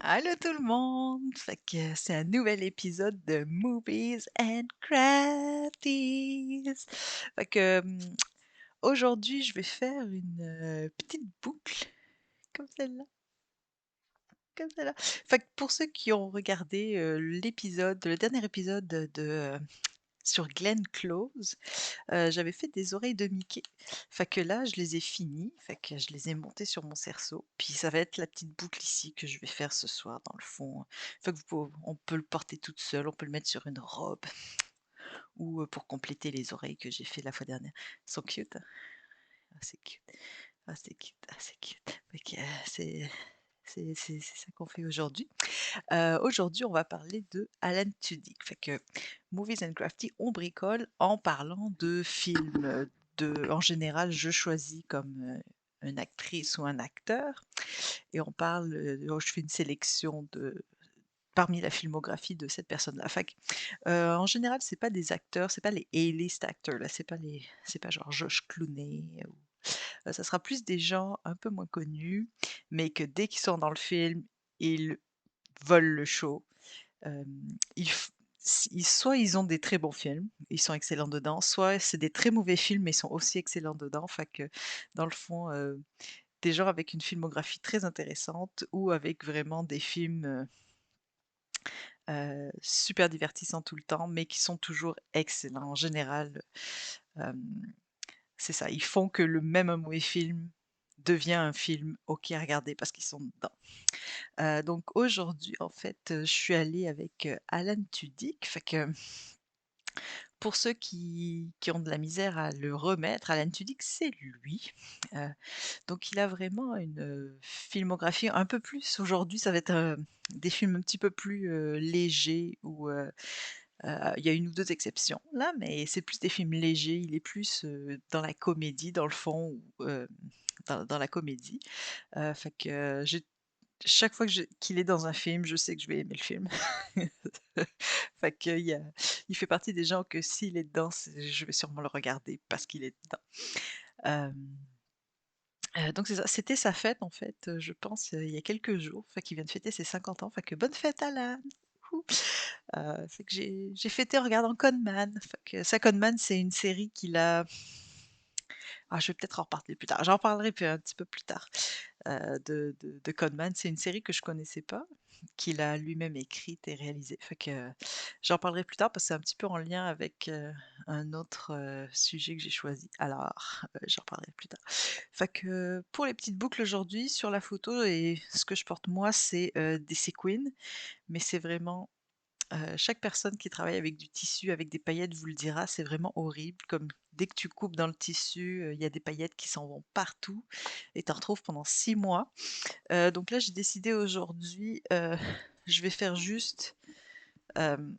Allô tout le monde! Fait que c'est un nouvel épisode de Movies and Crafties. Fait que aujourd'hui, je vais faire une petite boucle comme celle-là, comme celle-là. Fait que pour ceux qui ont regardé le dernier épisode sur Glenn Close, j'avais fait des oreilles de Mickey. Fait que là, je les ai finies, fait que je les ai montées sur mon cerceau, puis ça va être la petite boucle ici que je vais faire ce soir dans le fond. Fait que on peut le porter toute seule, on peut le mettre sur une robe ou, pour compléter les oreilles que j'ai fait la fois dernière. Ils sont cute, hein? Ah c'est cute. Ah c'est cute, ah c'est cute. Fait que, c'est ça qu'on fait aujourd'hui. Aujourd'hui, on va parler de Alan Tudyk. Fait que Movies and Crafty, on bricole en parlant de films. En général, je choisis comme une actrice ou un acteur et on parle, je fais une sélection parmi la filmographie de cette personne-là. Fait que, en général, c'est pas des acteurs, c'est pas les A-list actors, là, c'est pas genre George Clooney ou ça sera plus des gens un peu moins connus, mais que dès qu'ils sont dans le film, ils volent le show. Hem, ils f Soit ils ont des très bons films, ils sont excellents dedans, soit c'est des très mauvais films, mais ils sont aussi excellents dedans. Fait que dans le fond, des gens avec une filmographie très intéressante ou avec vraiment des films, super divertissants tout le temps, mais qui sont toujours excellents. En général, hem, c'est ça, ils font que le même un mauvais film devient un film OK à regarder parce qu'ils sont dedans. Donc aujourd'hui, en fait, je suis allée avec, Alan Tudyk. Fait que pour ceux qui ont de la misère à le remettre, Alan Tudyk, c'est lui. Heu, donc il a vraiment une, filmographie un peu plus aujourd'hui, ça va être, des films un petit peu plus, légers ou, il y a une ou 2 exceptions là, mais c'est plus des films légers. Il est plus, dans la comédie, dans le fond ou, dans la comédie. Fait que j'ai chaque fois qu'il est dans un film, je sais que je vais aimer le film. Fait il fait partie des gens que s'il est dedans, je vais sûrement le regarder parce qu'il est dedans. Hem, donc c'est ça, c'était sa fête en fait, je pense, il y a quelques jours. Fait qu'il vient de fêter ses 50 ans, fait que bonne fête Alan! Wouhou! Fait que j'ai fêté en regardant Conman. Fait que ça, Conman, c'est une série qu'il a je vais peut-être en reparler plus tard. J'en parlerai un petit peu plus tard, de Conman. C'est une série que je connaissais pas, qu'il a lui-même écrite et réalisée. Fait que j'en parlerai plus tard parce que c'est un petit peu en lien avec, un autre, sujet que j'ai choisi. Alors, j'en parlerai plus tard. Fait que pour les petites boucles aujourd'hui, sur la photo et ce que je porte moi, c'est, des séquins, mais c'est vraiment chaque personne qui travaille avec du tissu, avec des paillettes vous le dira, c'est vraiment horrible. Comme dès que tu coupes dans le tissu, il y a des paillettes qui s'en vont partout et tu en retrouves pendant 6 mois. Donc là, j'ai décidé aujourd'hui, je vais faire juste, hem,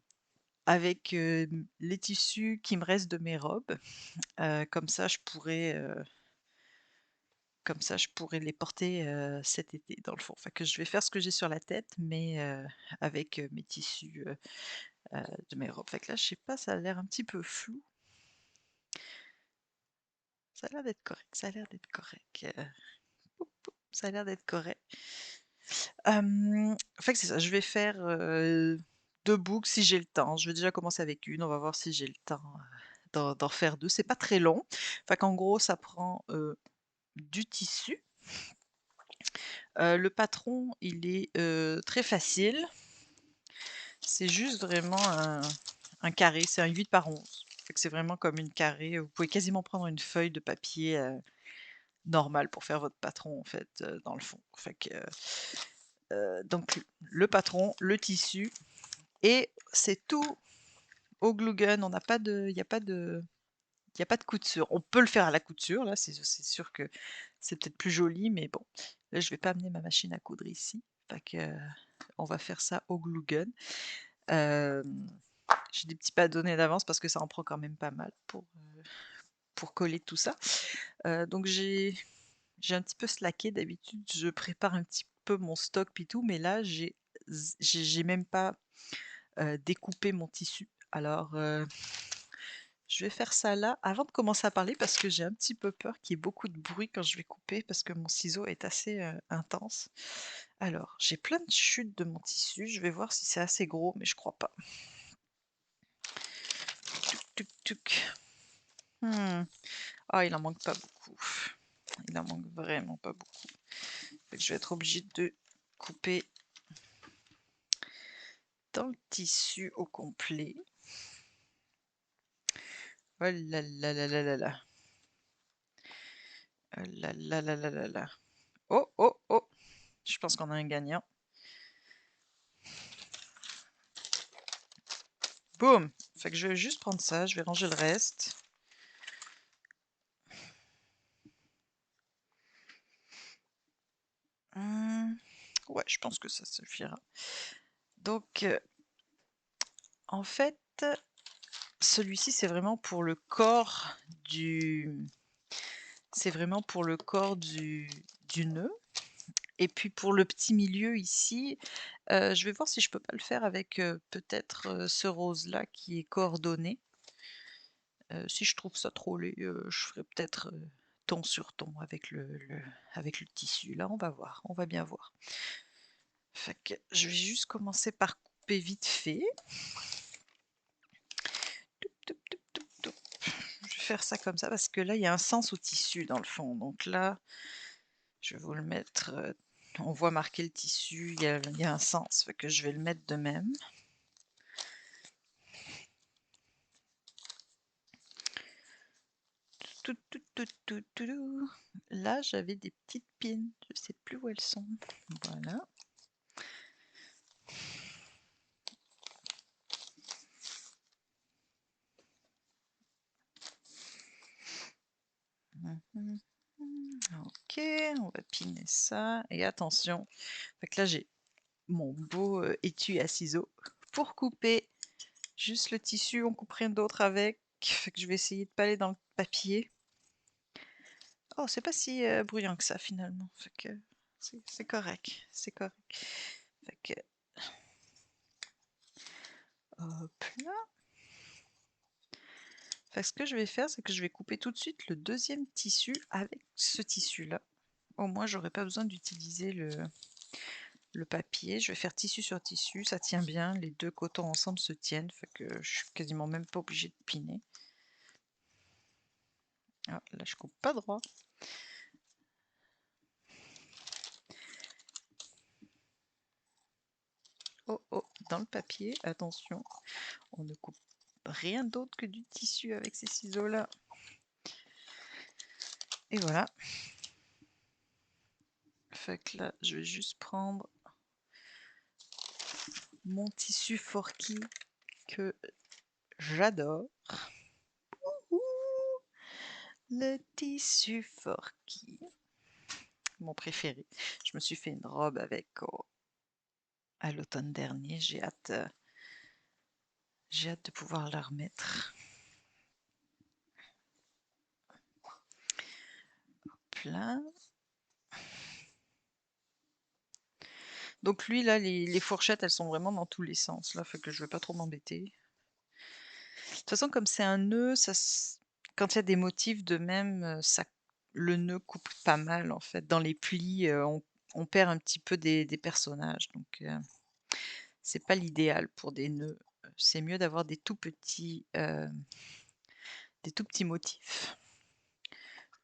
avec, les tissus qui me restent de mes robes. Comme ça, je pourrais les porter, cet été dans le fond. Fait que je vais faire ce que j'ai sur la tête, mais avec, mes tissus, de mes robes. Fait que là, je sais pas, ça a l'air un petit peu flou. Ça a l'air d'être correct, ça a l'air d'être correct, poup, poup, ça a l'air d'être correct. Fait que c'est ça, je vais faire, 2 boucles si j'ai le temps. Je vais déjà commencer avec une, on va voir si j'ai le temps, d'en faire 2. C'est pas très long. Fait qu'en gros, ça prend, du tissu. Le patron, il est, très facile. C'est juste vraiment un carré, c'est un 8 par 11. Fait que c'est vraiment comme une carré, vous pouvez quasiment prendre une feuille de papier, normale pour faire votre patron en fait, dans le fond. Fait que, donc le patron, le tissu et c'est tout au glue gun. On n'a pas de il y a pas de couture. On peut le faire à la couture, là, c'est sûr que c'est peut-être plus joli, mais bon, là, je vais pas amener ma machine à coudre ici. Fait que, on va faire ça au glue gun. Hem, j'ai des petits bâtonnets d'avance parce que ça en prend quand même pas mal pour coller tout ça. Donc j'ai un petit peu slacké. D'habitude, je prépare un petit peu mon stock puis tout, mais là, j'ai même pas, découpé mon tissu. Alors, Je vais faire ça là, avant de commencer à parler parce que j'ai un petit peu peur qu'il y ait beaucoup de bruit quand je vais couper parce que mon ciseau est assez, intense. Alors, j'ai plein de chutes de mon tissu, je vais voir si c'est assez gros, mais je crois pas. Tuc, tuc. Mmh. Ah, il en manque pas beaucoup. Il en manque vraiment pas beaucoup. Fait que je vais être obligée de couper dans le tissu au complet. Oh là là là là là là. Oh là là là là là là. Oh oh oh! Je pense qu'on a un gagnant. Boum! Fait que je vais juste prendre ça, je vais ranger le reste. Ouais, je pense que ça suffira. Donc, en fait, celui-ci, c'est vraiment pour le corps du c'est vraiment pour le corps du nœud. Et puis pour le petit milieu ici, je vais voir si je peux pas le faire avec, peut-être, ce rose-là qui est coordonné. Si je trouve ça trop laid, je ferai peut-être, ton sur ton avec avec le tissu. Là, on va voir, on va bien voir. Fait que je vais juste commencer par couper vite fait. Toup, toup, toup, toup, toup. Je vais faire ça comme ça parce que là, il y a un sens au tissu dans le fond. Donc là, je vais vous le mettre, on voit marquer le tissu, il y a un sens, fait que je vais le mettre de même. Tout, tout, tout, tout, tout. Là, j'avais des petites pins, je sais plus où elles sont. Voilà. Ok, on va piner ça. Et attention, fait que là j'ai mon beau étui à ciseaux pour couper juste le tissu, on coupe rien d'autre avec. Fait que je vais essayer de pas aller dans le papier. Oh, c'est pas si bruyant que ça finalement. Fait que c'est correct, c'est correct. Fait que hop là. Fait que ce que je vais faire, c'est que je vais couper tout de suite le deuxième tissu avec ce tissu-là. Au moins, j'aurai pas besoin d'utiliser le papier. Je vais faire tissu sur tissu, ça tient bien. Les deux cotons ensemble se tiennent, fait que je suis quasiment même pas obligée de piner. Ah, là, je coupe pas droit. Oh oh, dans le papier, attention, on ne coupe rien d'autre que du tissu avec ces ciseaux-là. Et voilà. Fait que là, je vais juste prendre mon tissu Forky que j'adore. Le tissu Forky, mon préféré. Je me suis fait une robe avec à l'automne dernier. J'ai hâte de pouvoir la remettre. Plein. Donc lui, là, les fourchettes, elles sont vraiment dans tous les sens. Là, fait que je vais pas trop m'embêter. De toute façon, comme c'est un nœud, quand il y a des motifs de même, le nœud coupe pas mal, en fait. Dans les plis, on perd un petit peu des personnages. Donc, c'est pas l'idéal pour des nœuds. C'est mieux d'avoir des tout petits motifs.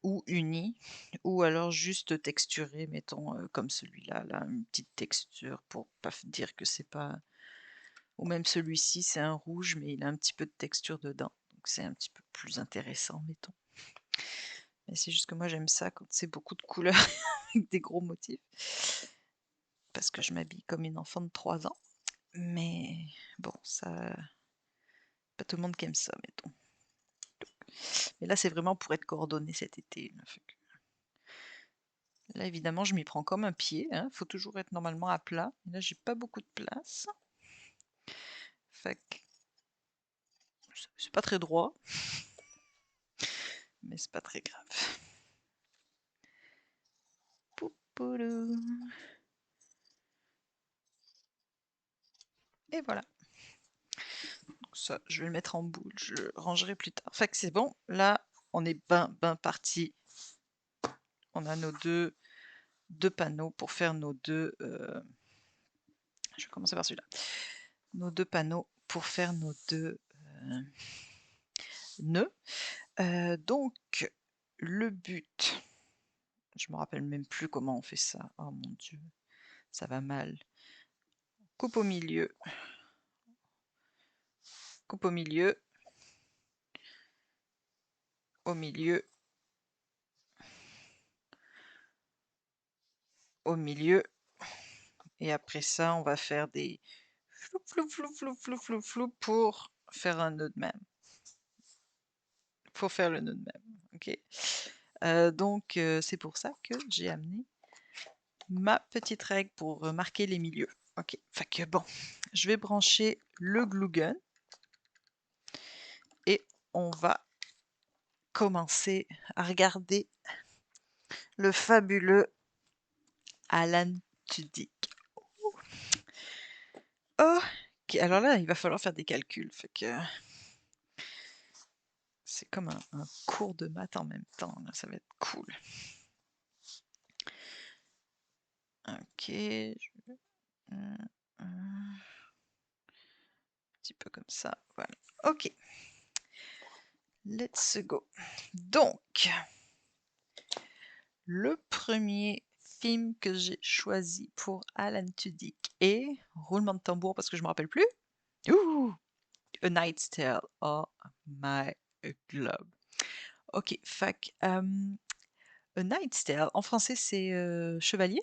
Ou unis, ou alors juste texturés, mettons, comme celui-là, là, une petite texture pour pas dire que c'est pas ou même celui-ci, c'est un rouge, mais il a un petit peu de texture dedans, donc c'est un petit peu plus intéressant, mettons. Mais c'est juste que moi j'aime ça quand c'est beaucoup de couleurs avec des gros motifs, parce que je m'habille comme une enfant de 3 ans. Mais bon, ça pas tout le monde qui aime ça, mettons. Mais là, c'est vraiment pour être coordonné cet été, là, fait que là, évidemment, je m'y prends comme un pied, hein, faut toujours être normalement à plat. Et là, j'ai pas beaucoup de place. Fait que c'est pas très droit, mais c'est pas très grave. Poupoulou. Et voilà. ça, je vais le mettre en boule, je le rangerai plus tard. Fait que c'est bon, là, on est ben parti. On a nos deux panneaux pour faire nos deux. Je vais commencer par celui-là. Nos deux panneaux pour faire nos deux nœuds. Donc, le but, je me rappelle même plus comment on fait ça. Oh mon Dieu, ça va mal. Coupe au milieu, coupe au milieu, au milieu, au milieu. Et après ça, on va faire des floup, floup, floup, floup, floup, floup, floup pour faire un nœud de même. Pour faire le nœud de même. Ok. Donc, c'est pour ça que j'ai amené ma petite règle pour marquer les milieux. Ok. Fait que bon, je vais brancher le glue gun et on va commencer à regarder le fabuleux Alan Tudyk. Oh, alors là, il va falloir faire des calculs. Fait que c'est comme un cours de maths en même temps. Là, ça va être cool. Ok. Un petit peu comme ça. Voilà. Ok. Let's go. Donc, le premier film que j'ai choisi pour Alan Tudyk est roulement de tambour parce que je me rappelle plus. Ouh, A Knight's Tale. Oh my globe. Ok, fac. A Knight's Tale, en français c'est Chevalier.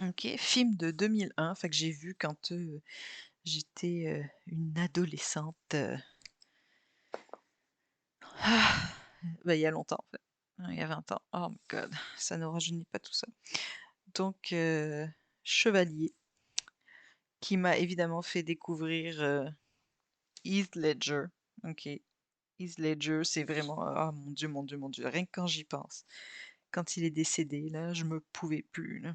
Ok, film de 2001, fait que j'ai vu quand j'étais une adolescente. Bah, il y a longtemps en fait. Il y a 20 ans. Oh my god, ça ne rajeunit pas tout ça. Donc, Chevalier, qui m'a évidemment fait découvrir Heath Ledger. Ok, Heath Ledger, c'est vraiment. Oh mon Dieu, mon Dieu, mon Dieu. Rien que quand j'y pense. Quand il est décédé, là, je me pouvais plus. Là.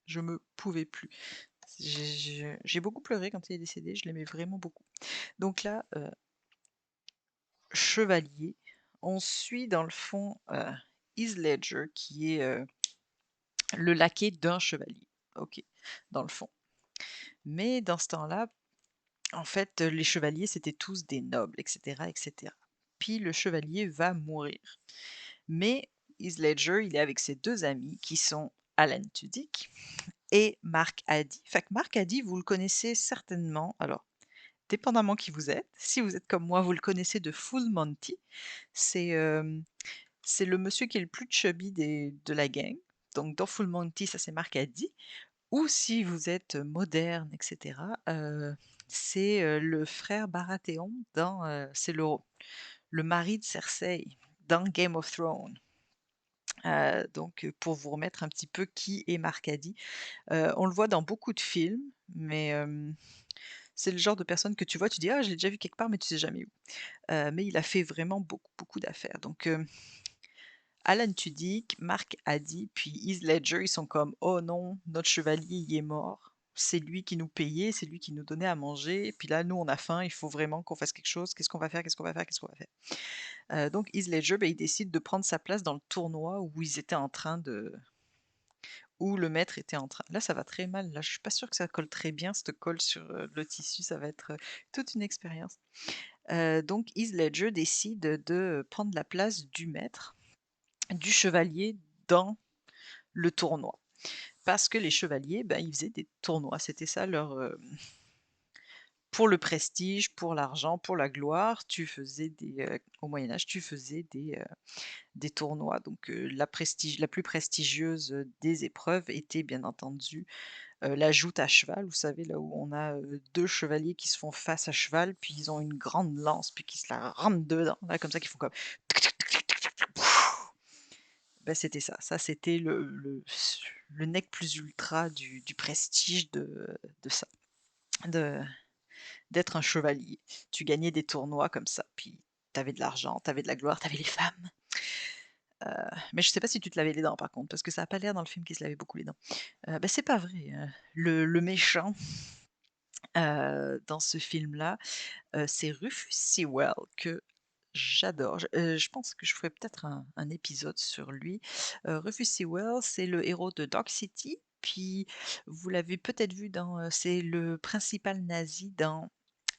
Je me pouvais plus. J'ai beaucoup pleuré quand il est décédé, je l'aimais vraiment beaucoup. Donc là, Chevalier, on suit dans le fond Heath Ledger, qui est le laquais d'un chevalier. Ok, dans le fond. Mais dans ce temps-là, en fait, les chevaliers, c'était tous des nobles, etc., etc. Puis le chevalier va mourir. Mais Heath Ledger, il est avec ses deux amis qui sont Alan Tudyk et Mark Addy. Fait que Mark Addy, vous le connaissez certainement. Alors, dépendamment qui vous êtes. Si vous êtes comme moi, vous le connaissez de Full Monty. C'est c'est le monsieur qui est le plus chubby de la gang. Donc, dans Full Monty, ça c'est Mark Addy. Ou si vous êtes moderne, etc., c'est le frère Baratheon dans. C'est le mari de Cersei dans Game of Thrones. Donc, pour vous remettre un petit peu qui est Mark Addy. On le voit dans beaucoup de films, mais c'est le genre de personne que tu vois, tu dis: «Ah, je l'ai déjà vu quelque part», mais tu sais jamais où. Mais il a fait vraiment beaucoup, beaucoup d'affaires. Donc, Alan Tudyk, Mark Addy, puis Heath Ledger, ils sont comme: «Oh non, notre chevalier, il est mort. C'est lui qui nous payait, c'est lui qui nous donnait à manger. Puis là, nous, on a faim, il faut vraiment qu'on fasse quelque chose. Qu'est-ce qu'on va faire? Qu'est-ce qu'on va faire? Qu'est-ce qu'on va faire?» Donc Heath Ledger, il décide de prendre sa place dans le tournoi où ils étaient en train de où le maître était en train là, ça va très mal, là, je suis pas sûre que ça colle très bien, cette colle sur, le tissu, ça va être, toute une expérience. Donc Heath Ledger décide de prendre la place du maître, du chevalier dans le tournoi. Parce que les chevaliers, ben, ils faisaient des tournois, c'était ça leur, pour le prestige, pour l'argent, pour la gloire, tu faisais au Moyen Âge, tu faisais des tournois. Donc, la plus prestigieuse, des épreuves était bien entendu, la joute à cheval. Vous savez, là où on a, 2 chevaliers qui se font face à cheval, puis ils ont une grande lance, puis qui se la rentrent dedans, là, comme ça, qui font comme bah, c'était ça. Ça, c'était le nec plus ultra du prestige de ça, de d'être un chevalier. Tu gagnais des tournois comme ça, puis tu avais de l'argent, tu avais de la gloire, tu avais les femmes. Mais je sais pas si tu te lavais les dents par contre, parce que ça a pas l'air dans le film qu'il se lavait beaucoup les dents. Bah, c'est pas vrai, le méchant, dans ce film-là, c'est Rufus Sewell que j'adore. Je pense que je ferai peut-être un épisode sur lui. Rufus Sewell, c'est le héros de Dark City, puis vous l'avez peut-être vu dans, c'est le principal nazi dans,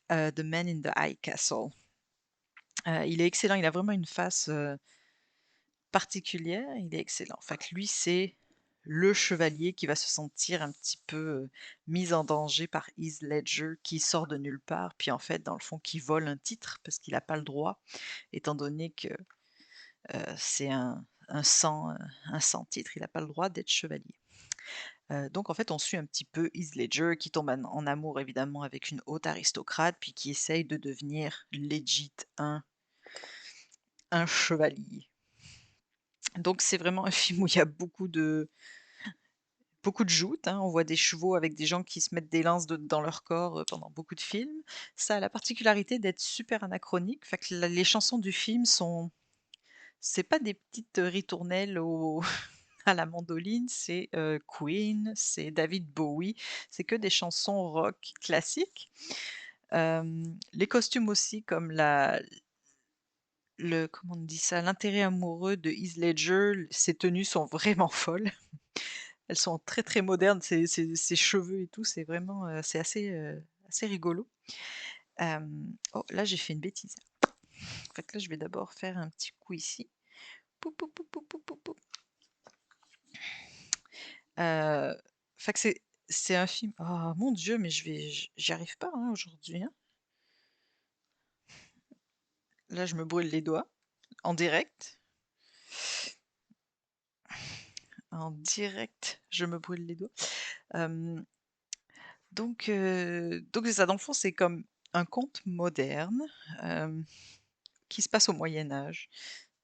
The Man in the High Castle. Il est excellent, il a vraiment une face, particulière, il est excellent. Fait que lui, c'est le chevalier qui va se sentir un petit peu, mis en danger par Heath Ledger qui sort de nulle part, puis en fait, dans le fond, qui vole un titre parce qu'il a pas le droit, étant donné que, c'est un sans titre, il a pas le droit d'être chevalier. Donc en fait, on suit un petit peu Heath Ledger qui tombe en amour évidemment avec une haute aristocrate, puis qui essaye de devenir legit un chevalier. Donc c'est vraiment un film où il y a beaucoup de joutes, hein. On voit des chevaux avec des gens qui se mettent des lances dans leur corps, pendant beaucoup de films. Ça a la particularité d'être super anachronique, fait que la les chansons du film c'est pas des petites, ritournelles au à la mandoline, c'est, Queen, c'est David Bowie, c'est que des chansons rock classiques. Les costumes aussi comme la le comment on dit ça? L'intérêt amoureux de Heath Ledger, ses tenues sont vraiment folles. Elles sont très, très modernes, ses cheveux et tout, c'est vraiment, c'est assez rigolo. Oh là, j'ai fait une bêtise. En fait, là, je vais d'abord faire un petit coup ici. Poup, poup, poup, poup, poup, poup, poup. Heu, fait que c'est un film oh mon Dieu, mais j'y arrive pas, hein, aujourd'hui, hein. Là, je me brûle les doigts, en direct. En direct, je me brûle les doigts. Hem, donc c'est ça, dans le fond, c'est comme un conte moderne, hem, qui se passe au Moyen Âge.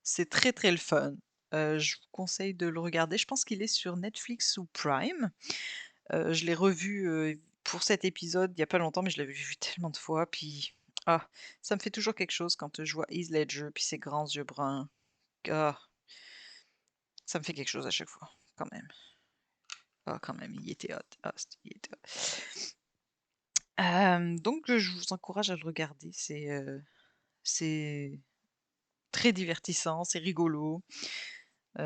C'est très, très le fun. Je vous conseille de le regarder. Je pense qu'il est sur Netflix ou Prime. Je l'ai revu, pour cet épisode il y a pas longtemps, mais je l'avais vu tellement de fois, puis ah, ça me fait toujours quelque chose quand, je vois Heath Ledger, puis ses grands yeux bruns. Ah, ça me fait quelque chose à chaque fois, quand même. Ah, quand même, il était hot. Ah, il était hot. Donc je vous encourage à le regarder. C'est très divertissant, c'est rigolo,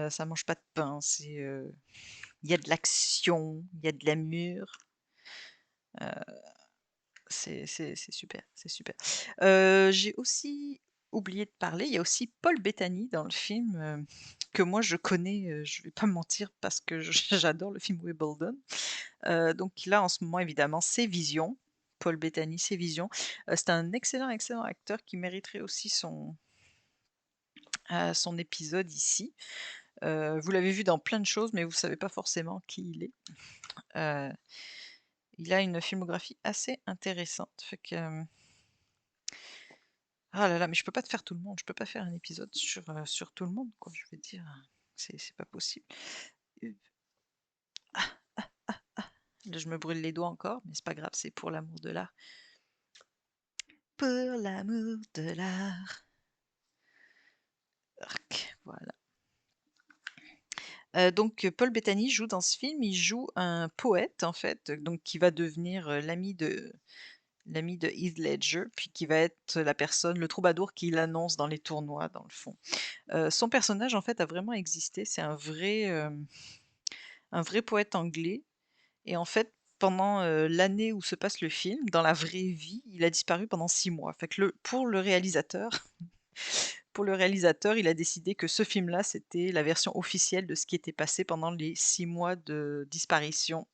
ça mange pas de pain, il y a de l'action, il y a de l'amour, c'est super, c'est super. J'ai aussi oublié de parler, il y a aussi Paul Bettany dans le film, que moi je connais, je vais pas mentir parce que j'adore le film Wimbledon. Donc là, en ce moment, évidemment, c'est Vision. Paul Bettany, c'est Vision. C'est un excellent, excellent acteur qui mériterait aussi son épisode ici. Vous l'avez vu dans plein de choses, mais vous savez pas forcément qui il est. Heu, il a une filmographie assez intéressante, fait que, ah là là, mais je peux pas te faire tout le monde, je peux pas faire un épisode sur tout le monde, quoi, je veux dire, c'est pas possible. Heu, Là, je me brûle les doigts encore, mais c'est pas grave, c'est pour l'amour de l'art. Pour l'amour de l'art. Arc, voilà. Donc Paul Bettany joue dans ce film, il joue un poète, en fait, donc qui va devenir, l'ami de Heath Ledger, puis qui va être la personne, le troubadour qui l'annonce dans les tournois, dans le fond. Son personnage, en fait, a vraiment existé. C'est un vrai poète anglais et en fait, pendant, l'année où se passe le film, dans la vraie vie, il a disparu pendant 6 mois. Fait que pour le réalisateur, il a décidé que ce film-là, c'était la version officielle de ce qui était passé pendant les 6 mois de disparition,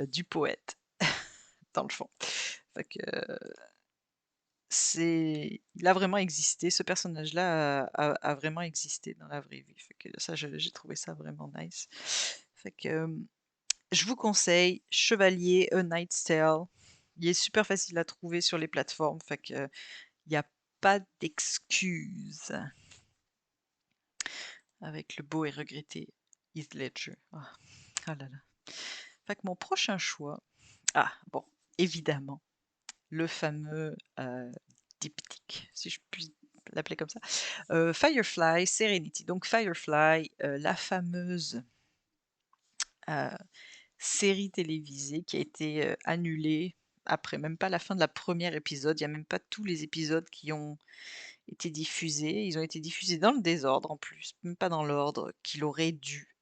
du poète, dans le fond. Fait que il a vraiment existé, ce personnage-là a vraiment existé dans la vraie vie. Fait que ça, j'ai trouvé ça vraiment nice. Fait que, je vous conseille Chevalier, A Knight's Tale. Il est super facile à trouver sur les plateformes, fait que, il y a pas d'excuses avec le beau et regretté Heath Ledger. Ah, ah là là. Fait que mon prochain choix ah bon, évidemment, le fameux, diptyque, si je puis l'appeler comme ça. Firefly, Serenity. Donc Firefly, la fameuse, heu, série télévisée qui a été, annulée, après, même pas la fin de la première épisode, il y a même pas tous les épisodes qui ont été diffusés. Ils ont été diffusés dans le désordre en plus, même pas dans l'ordre qu'il aurait dû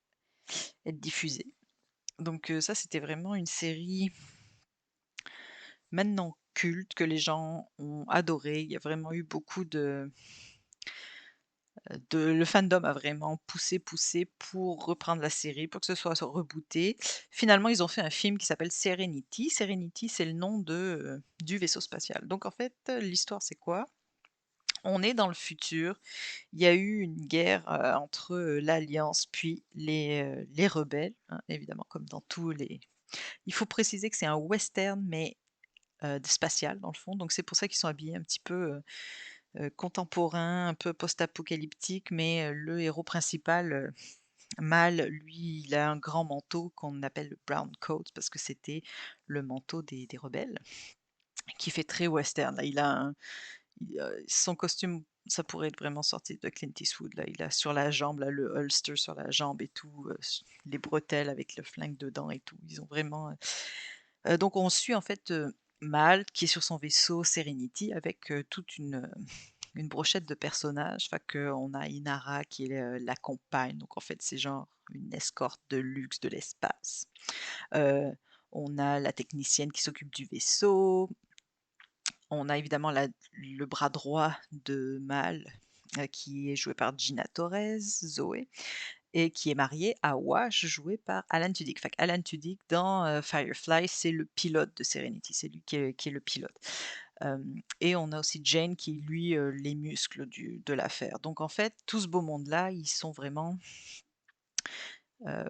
être diffusé. Donc ça, c'était vraiment une série maintenant culte que les gens ont adoré. Il y a vraiment eu beaucoup de le fandom a vraiment poussé pour reprendre la série, pour que ce soit rebooté. Finalement, ils ont fait un film qui s'appelle Serenity. Serenity, c'est le nom du vaisseau spatial. Donc en fait, l'histoire, c'est quoi? On est dans le futur. Il y a eu une guerre, entre, l'Alliance puis les rebelles, hein, évidemment comme dans tous les il faut préciser que c'est un western mais, d spatial dans le fond, donc c'est pour ça qu'ils sont habillés un petit peu, contemporain, un peu post-apocalyptique, mais, le héros principal, mâle, lui, il a un grand manteau qu'on appelle le brown coat parce que c'était le manteau des rebelles, qui fait très western. Là, son costume, ça pourrait être vraiment sorti de Clint Eastwood, là. Il a sur la jambe, là, le holster sur la jambe et tout, les bretelles avec le flingue dedans et tout. Ils ont vraiment, donc on suit en fait, Mal qui est sur son vaisseau Serenity avec, toute une brochette de personnages. Fait qu'on a Inara qui est, la compagne, donc en fait c'est genre une escorte de luxe de l'espace. Heu, on a la technicienne qui s'occupe du vaisseau, on a évidemment le bras droit de Mal, qui est joué par Gina Torres, Zoé, et qui est mariée à Wash, joué par Alan Tudyk. Fait qu'Alan Tudyk dans, Firefly, c'est le pilote de Serenity, c'est lui qui est le pilote. Et on a aussi Jane qui est lui, les muscles de l'affaire. Donc en fait, tout ce beau monde-là, ils sont vraiment, heu,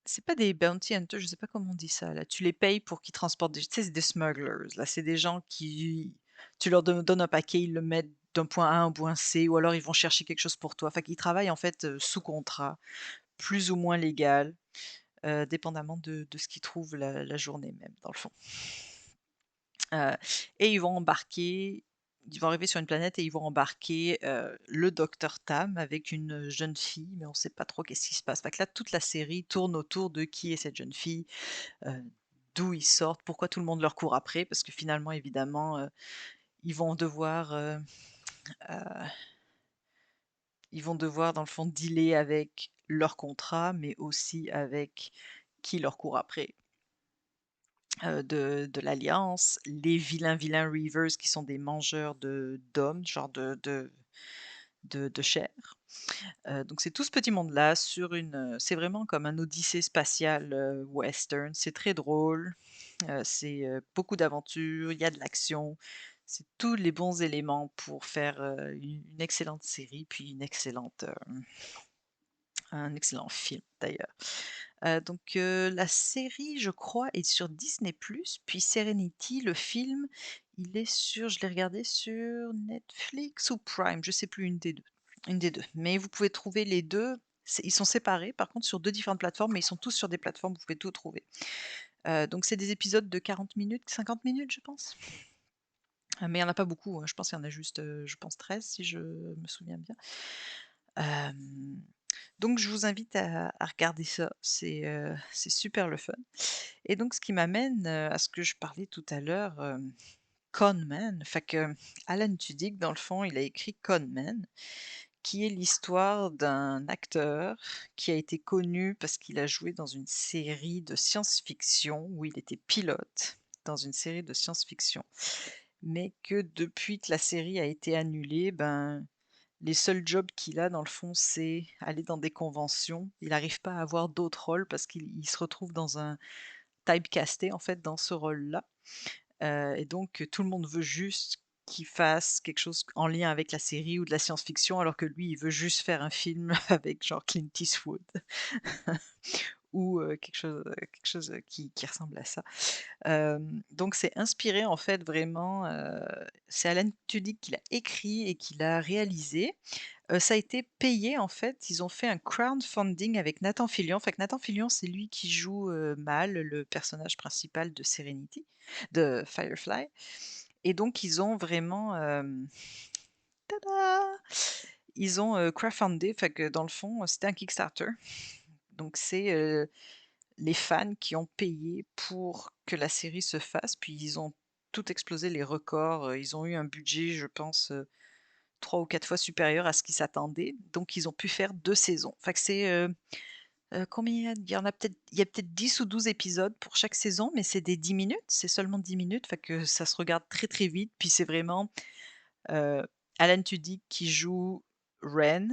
c'est pas des bounty hunters, je sais pas comment on dit ça là. Tu les payes pour qu'ils transportent des tu sais, c'est des smugglers là, c'est des gens qui tu leur donnes un paquet, ils le mettent d'un point A à un point C ou alors ils vont chercher quelque chose pour toi. Fait qu'ils travaillent en fait, sous contrat, plus ou moins légal, dépendamment de ce qu'ils trouvent la journée même dans le fond. Heu et ils vont arriver sur une planète et ils vont embarquer, le docteur Tam avec une, jeune fille, mais on sait pas trop qu'est-ce qui se passe. Fait que là, toute la série tourne autour de qui est cette jeune fille, heu, d'où ils sortent, pourquoi tout le monde leur court après, parce que finalement, évidemment, ils vont devoir, heu, ils vont devoir dans le fond dealer avec leur contrat, mais aussi avec qui leur court après. De l'Alliance, les vilains Reavers qui sont des mangeurs d'hommes, genre de chair. Donc c'est tout ce petit monde-là sur c'est vraiment comme un odyssée spatiale, western. C'est très drôle, c'est, beaucoup d'aventures, il y a de l'action. C'est tous les bons éléments pour faire, une excellente série, puis un excellent film d'ailleurs. Donc la série, je crois, est sur Disney+, puis Serenity, le film, il est sur je l'ai regardé sur Netflix ou Prime, je sais plus, une des 2. Mais vous pouvez trouver les 2. Ils sont séparés par contre sur 2 différentes plateformes, mais ils sont tous sur des plateformes, vous pouvez tout trouver. Donc c'est des épisodes de 40 minutes, 50 minutes, je pense. Mais il y en a pas beaucoup, hein, je pense qu'il y en a juste, je pense 13 si je me souviens bien. Hem Donc je vous invite à regarder ça, c'est super le fun et donc ce qui m'amène, à ce que je parlais tout à l'heure, Con Man, fait que Alan Tudyk dans le fond, il a écrit Con Man, qui est l'histoire d'un acteur qui a été connu parce qu'il a joué dans une série de science-fiction où il était pilote dans une série de science-fiction. Mais que depuis que la série a été annulée, ben les seuls jobs qu'il a dans le fond, c'est aller dans des conventions. Il n'arrive pas à avoir d'autres rôles parce qu'il se retrouve dans un typecasté en fait dans ce rôle-là, et donc tout le monde veut juste qu'il fasse quelque chose en lien avec la série ou de la science-fiction alors que lui, il veut juste faire un film avec genre Clint Eastwood ou quelque chose, qui ressemble à ça. Donc c'est inspiré en fait vraiment, c'est Alan Tudyk qui l'a écrit et qui l'a réalisé. Ça a été payé en fait, ils ont fait un crowdfunding avec Nathan Fillion. Fait que Nathan Fillion, c'est lui qui joue, Mal, le personnage principal de Serenity, de Firefly et donc ils ont vraiment, tada! Ils ont, crowdfundé, fait que dans le fond, c'était un Kickstarter. Donc c'est, les fans qui ont payé pour que la série se fasse, puis ils ont tout explosé les records, ils ont eu un budget, je pense, 3 ou 4 fois supérieur à ce qu'ils s'attendaient, donc ils ont pu faire 2 saisons. Fait que c'est, combien il y a peut-être 10 ou 12 épisodes pour chaque saison, mais c'est des 10 minutes, c'est seulement 10 minutes, fait que ça se regarde très, très vite, puis c'est vraiment, heu, Alan Tudyk qui joue Ren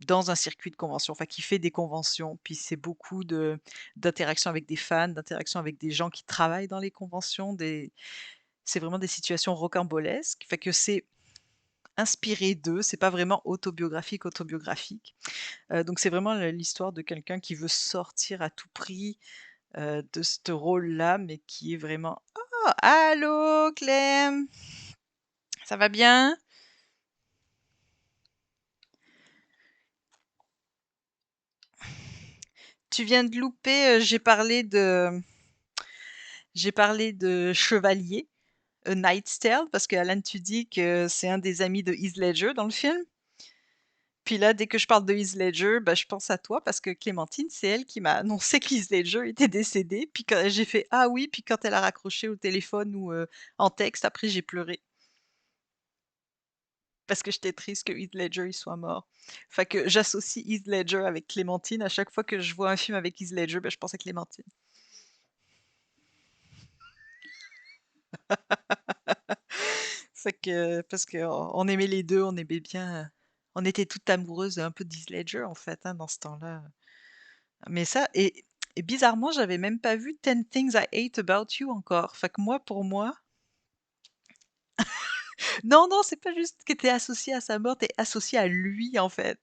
dans un circuit de convention, enfin qui fait des conventions, puis c'est beaucoup de d'interactions avec des fans, d'interactions avec des gens qui travaillent dans les conventions, c'est vraiment des situations rocambolesques, fait que c'est inspiré d'eux, c'est pas vraiment autobiographique. Donc c'est vraiment l'histoire de quelqu'un qui veut sortir à tout prix, de ce rôle-là, mais qui est vraiment: «Oh, allô Clem, ça va bien?» Tu viens de louper, j'ai parlé de Chevalier, A Knight's Tale, parce qu'Alan Tudyk, c'est un des amis de Heath Ledger dans le film. Puis là, dès que je parle de Heath Ledger, bah, je pense à toi parce que Clémentine, c'est elle qui m'a annoncé qu'Heath Ledger était décédé. Puis quand j'ai fait: «Ah oui», puis quand elle a raccroché au téléphone ou, en texte, après j'ai pleuré parce que j'étais triste que Heath Ledger, il soit mort. Fait que j'associe Heath Ledger avec Clémentine. À chaque fois que je vois un film avec Heath Ledger, bah, je pense à Clémentine. Fait que parce qu'on aimait les 2, on aimait bien, on était toutes amoureuses un peu d'Heath Ledger en fait, hein, dans ce temps-là. Mais ça et bizarrement, j'avais même pas vu Ten Things I Hate About You encore. Fait que moi, pour moi non, non, c'est pas juste que tu associé à sa mort, tu associé à lui, en fait.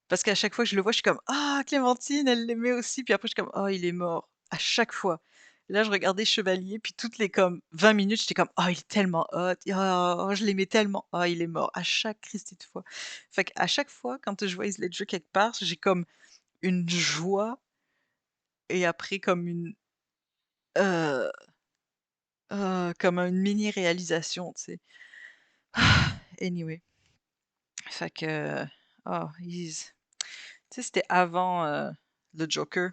Parce qu'à chaque fois que je le vois, je suis comme: «Ah, Clémentine, elle l'aimait aussi», puis après je suis comme: «Oh, il est mort», à chaque fois. Là, je regardais Chevalier, puis toutes les comme 20 minutes, j'étais comme: «Oh, il est tellement hot, oh, je l'aimais tellement, oh, il est mort», à chaque christie de fois. Fait qu'à chaque fois, quand je vois Heath Ledger quelque part, j'ai comme une joie et après comme une, heu comme une mini réalisation, tu sais? Anyway, fait que, oh, tu sais, c'était avant, le Joker.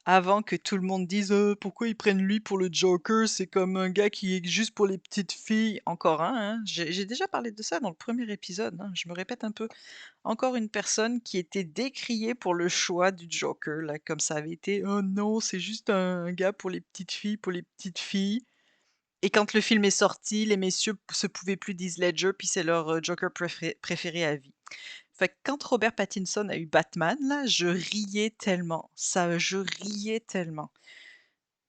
Avant que tout le monde dise: Pourquoi ils prennent lui pour le Joker? C'est comme un gars qui est juste pour les petites filles». Encore un, hein, j'ai déjà parlé de ça dans le premier épisode, hein, je me répète un peu. Encore une personne qui était décriée pour le choix du Joker, là, comme ça avait été: «Oh non, c'est juste un gars pour les petites filles, pour les petites filles». Et quand le film est sorti, les messieurs se pouvaient plus d'Heath Ledger, puis c'est leur, Joker préféré à vie. Fait que quand Robert Pattinson a eu Batman là, je riais tellement, ça je riais tellement.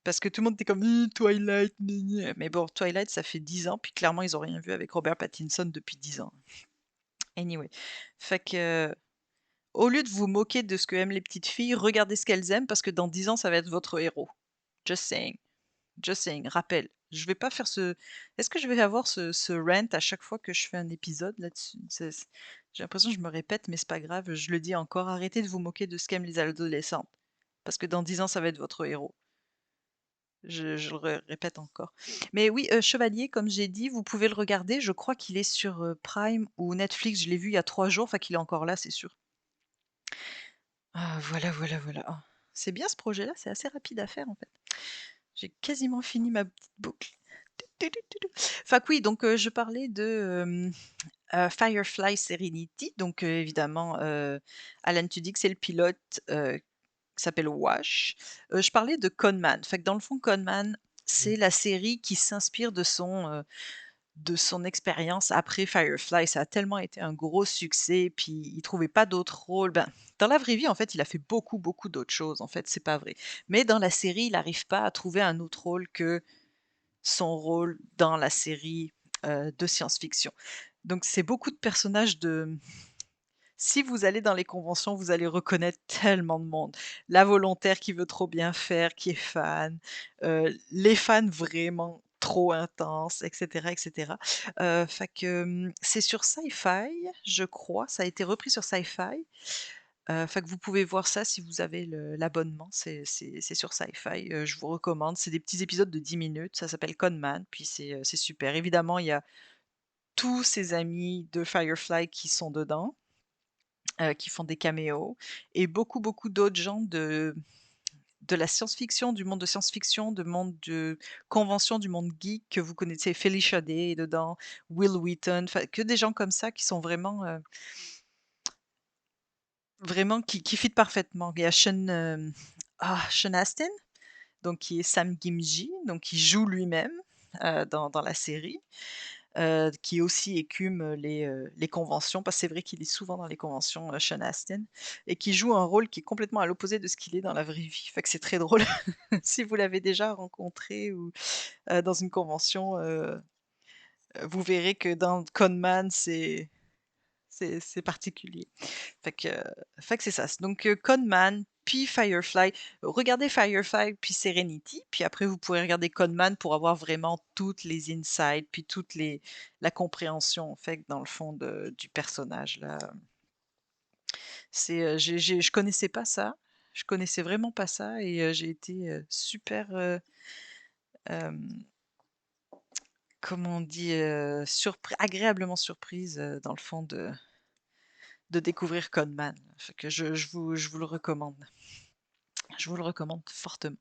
Parce que tout le monde était comme: Twilight, gna gna». Mais bon, Twilight, ça fait 10 ans, puis clairement, ils ont rien vu avec Robert Pattinson depuis 10 ans. Anyway, fait que, au lieu de vous moquer de ce que aiment les petites filles, regardez ce qu'elles aiment parce que dans 10 ans, ça va être votre héros. Just saying. Just saying, rappel. Je vais pas faire ce Est-ce que je vais avoir ce rant à chaque fois que je fais un épisode là-dessus? J'ai l'impression que je me répète, mais c'est pas grave, je le dis encore, arrêtez de vous moquer de ce qu'aiment les adolescentes, parce que dans 10 ans, ça va être votre héros. Je le répète encore. Mais oui, Chevalier, comme j'ai dit, vous pouvez le regarder. Je crois qu'il est sur, Prime ou Netflix. Je l'ai vu il y a 3 jours, enfin qu'il est encore là, c'est sûr. Ah voilà, voilà, voilà. Ah, c'est bien ce projet-là, c'est assez rapide à faire, en fait. J'ai quasiment fini ma petite boucle. Tu tu tu tu. Enfin que oui, donc je parlais de, Firefly Serenity, donc évidemment, Alan Tudyk, c'est le pilote, qui s'appelle Wash. Je parlais de Conman. Fait que dans le fond, Conman, c'est la série qui s'inspire de son expérience après Firefly. Ça a tellement été un gros succès, puis il trouvait pas d'autres rôles. Ben, dans la vraie vie, en fait, il a fait beaucoup, beaucoup d'autres choses, en fait, c'est pas vrai. Mais dans la série, il n'arrive pas à trouver un autre rôle que son rôle dans la série, de science-fiction. Donc c'est beaucoup de personnages de si vous allez dans les conventions, vous allez reconnaître tellement de monde. La volontaire qui veut trop bien faire, qui est fan, les fans vraiment trop intenses et cetera. Fait que, c'est sur Syfy, je crois, ça a été repris sur Syfy, fait que vous pouvez voir ça si vous avez l'abonnement, c'est sur Syfy, je vous recommande. C'est des petits épisodes de 10 minutes, ça s'appelle Conman, puis c'est super. Évidemment, il y a tous ses amis de Firefly qui sont dedans, qui font des caméos et beaucoup, beaucoup d'autres gens de la science-fiction, du monde de science-fiction, de monde de convention, du monde geek que vous connaissez. Felicia Day est dedans, Will Wheaton, enfin que des gens comme ça qui sont vraiment, vraiment qui fit parfaitement. Il y a Sean Astin, donc qui est Sam Gamgee, donc qui joue lui-même, dans la série, qui aussi écume, les conventions, parce que c'est vrai qu'il est souvent dans les conventions, Sean Astin, et qui joue un rôle qui est complètement à l'opposé de ce qu'il est dans la vraie vie. Fait que c'est très drôle. Si vous l'avez déjà rencontré ou, dans une convention, vous verrez que dans Con Man, c'est particulier. Fait que fait que c'est ça. Donc Con Man, puis Firefly. Regardez Firefly, puis Serenity, puis après vous pourrez regarder Con Man pour avoir vraiment toutes les insides, puis toutes les la compréhension, en fait, dans le fond du personnage là. Je connaissais pas ça. Je connaissais vraiment pas ça et j'ai été, super, hem, comment on dit? Agréablement surprise, dans le fond de découvrir Con Man. Fait que je vous le recommande. Je vous le recommande fortement.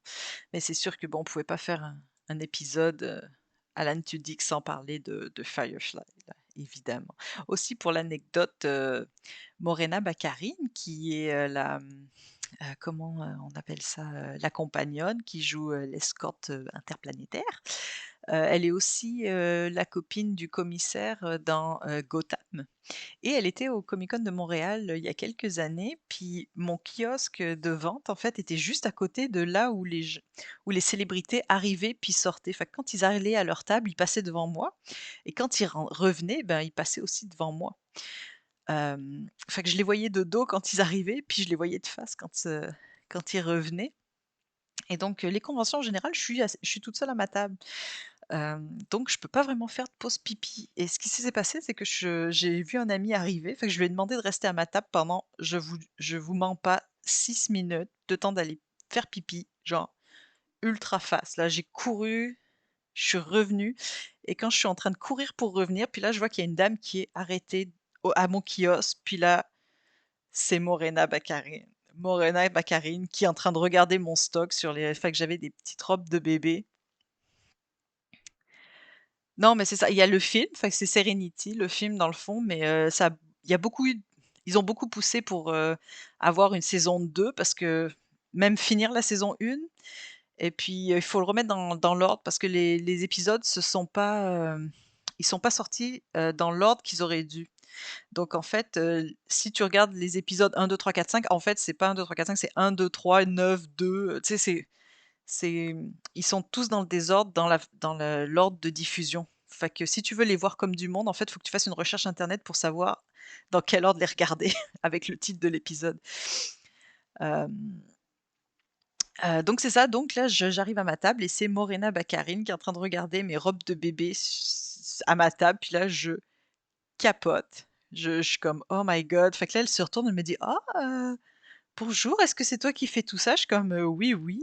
Mais c'est sûr que bon, on pouvait pas faire un épisode, Alan Tudyk sans parler de Firefly, là, évidemment. Aussi pour l'anecdote, Morena Baccarin qui est, comment, on appelle ça? La compagnonne qui joue, l'escorte, interplanétaire. Elle est aussi, la copine du commissaire, dans, Gotham. Et elle était au Comic-Con de Montréal, il y a quelques années, puis mon kiosque, de vente, en fait, était juste à côté de là où les célébrités arrivaient puis sortaient. Fait que quand ils allaient à leur table, ils passaient devant moi et quand ils revenaient, ben, ils passaient aussi devant moi. Fait que je les voyais de dos quand ils arrivaient, puis je les voyais de face quand ils revenaient et donc les conventions en général, je suis toute seule à ma table. Donc je peux pas vraiment faire de pause pipi et ce qui s'est passé, c'est que j'ai vu un ami arriver, fait que je lui ai demandé de rester à ma table pendant, je vous mens pas, 6 minutes, de temps d'aller faire pipi, genre ultra fast. Là, j'ai couru, je suis revenue et quand je suis en train de courir pour revenir, puis là, je vois qu'il y a une dame qui est arrêtée à mon kiosque, puis là, c'est Morena Baccarin. Morena Baccarin qui est en train de regarder mon stock sur les fait que j'avais des petites robes de bébé. Non, mais c'est ça. Il y a le film, enfin, c'est Serenity, le film dans le fond, mais ça il y a beaucoup eu ils ont beaucoup poussé pour, avoir une saison 2 parce que même finir la saison 1 et puis, il faut le remettre dans l'ordre parce que les épisodes se sont pas, ils sont pas sortis, dans l'ordre qu'ils auraient dû. Donc en fait, si tu regardes les épisodes 1, 2, 3, 4, 5, en fait, c'est pas 1, 2, 3, 4, 5, c'est 1, 2, 3, 9, 2, tu sais, ils sont tous dans le désordre dans l'ordre de diffusion. Fait que si tu veux les voir comme du monde, en fait, il faut que tu fasses une recherche internet pour savoir dans quel ordre les regarder avec le titre de l'épisode. Hem, donc c'est ça, donc là, j'arrive à ma table et c'est Morena Baccarin qui est en train de regarder mes robes de bébé à ma table, puis là, je capote. Je suis comme: «Oh my god!» Fait que là, elle se retourne, elle me dit: «Ah, bonjour, est-ce que c'est toi qui fais tout ça?» Je suis comme: Oui, oui,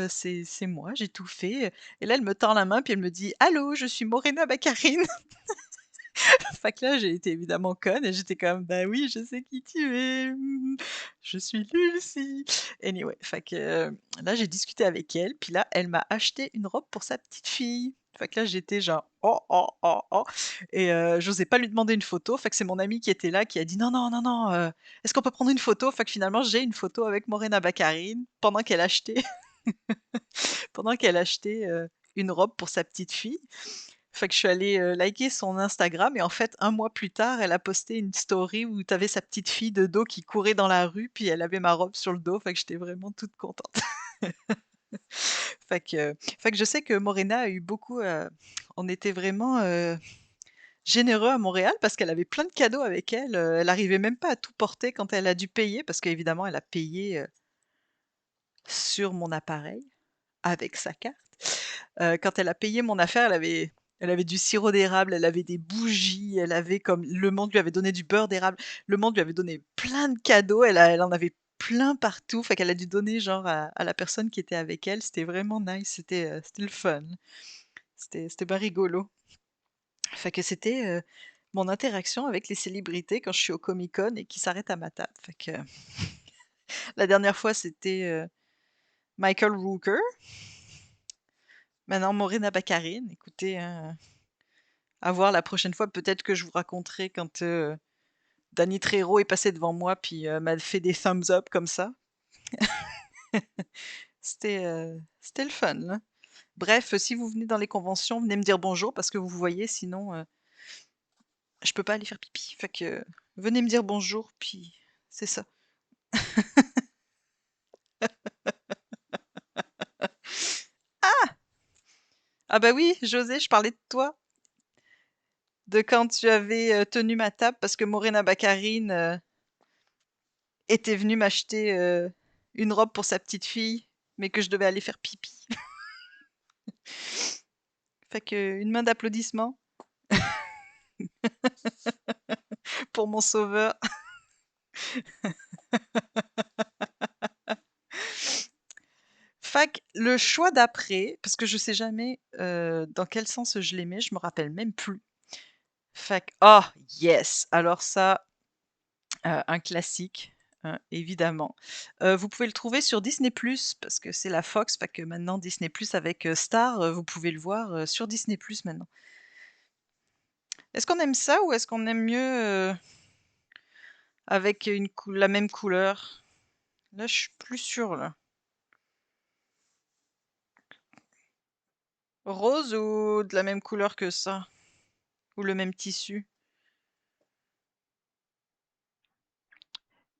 c'est moi, j'ai tout fait», et là, elle me tend la main puis elle me dit: «Allô, je suis Morena Baccarin». Fait que là, j'ai été évidemment conne et j'étais comme: «Bah oui, je sais qui tu es, je suis Lucy». Anyway, fait que, là, j'ai discuté avec elle, puis là, elle m'a acheté une robe pour sa petite fille. Fait que là, j'étais genre: «Oh, oh, oh, oh», et j'osais pas lui demander une photo, fait que c'est mon ami qui était là qui a dit: «Non, non, non, non, est-ce qu'on peut prendre une photo?» Fait que finalement, j'ai une photo avec Morena Baccarin pendant qu'elle achetait, une robe pour sa petite fille. Fait que je suis allée, liker son Instagram et en fait, un mois plus tard, elle a posté une story où tu avais sa petite fille de dos qui courait dans la rue, puis elle avait ma robe sur le dos, fait que j'étais vraiment toute contente. Fait que je sais que Morena a eu beaucoup, on était vraiment, généreux à Montréal parce qu'elle avait plein de cadeaux avec elle, elle arrivait même pas à tout porter quand elle a dû payer parce qu'évidemment elle a payé, sur mon appareil avec sa carte. Quand elle a payé mon affaire, elle avait du sirop d'érable, elle avait des bougies, elle avait comme le monde lui avait donné du beurre d'érable, le monde lui avait donné plein de cadeaux, elle en avait plein partout, fait qu'elle a dû donner genre à la personne qui était avec elle. C'était vraiment nice, c'était le fun. C'était bien rigolo. Fait que c'était, mon interaction avec les célébrités quand je suis au Comic-Con et qu'ils s'arrêtent à ma table. Fait que la dernière fois, c'était, Michael Rooker. Maintenant Morena Baccarin. Écoutez, à voir la prochaine fois, peut-être que je vous raconterai quand, Danny Trejo est passé devant moi puis, m'a fait des thumbs up comme ça. C'était le fun, là. Bref, si vous venez dans les conventions, venez me dire bonjour parce que vous voyez sinon, je peux pas aller faire pipi. Fait que venez me dire bonjour puis c'est ça. Ah bah oui, José, je parlais de toi, de quand tu avais, tenu ma table parce que Morena Baccarin, était venue m'acheter, une robe pour sa petite fille, mais que je devais aller faire pipi. Fait que une main d'applaudissement pour mon sauveur. Fait que le choix d'après, parce que je sais jamais, dans quel sens je les mets, je me rappelle même plus. Fait que ah yes! Alors ça, un classique, évidemment. Vous pouvez le trouver sur Disney+ parce que c'est la Fox, fait que maintenant Disney+ avec, Star, vous pouvez le voir, sur Disney+ maintenant. Est-ce qu'on aime ça ou est-ce qu'on aime mieux, avec une cou la même couleur? Là, je suis plus sûre là. Rose ou de la même couleur que ça? Ou le même tissu?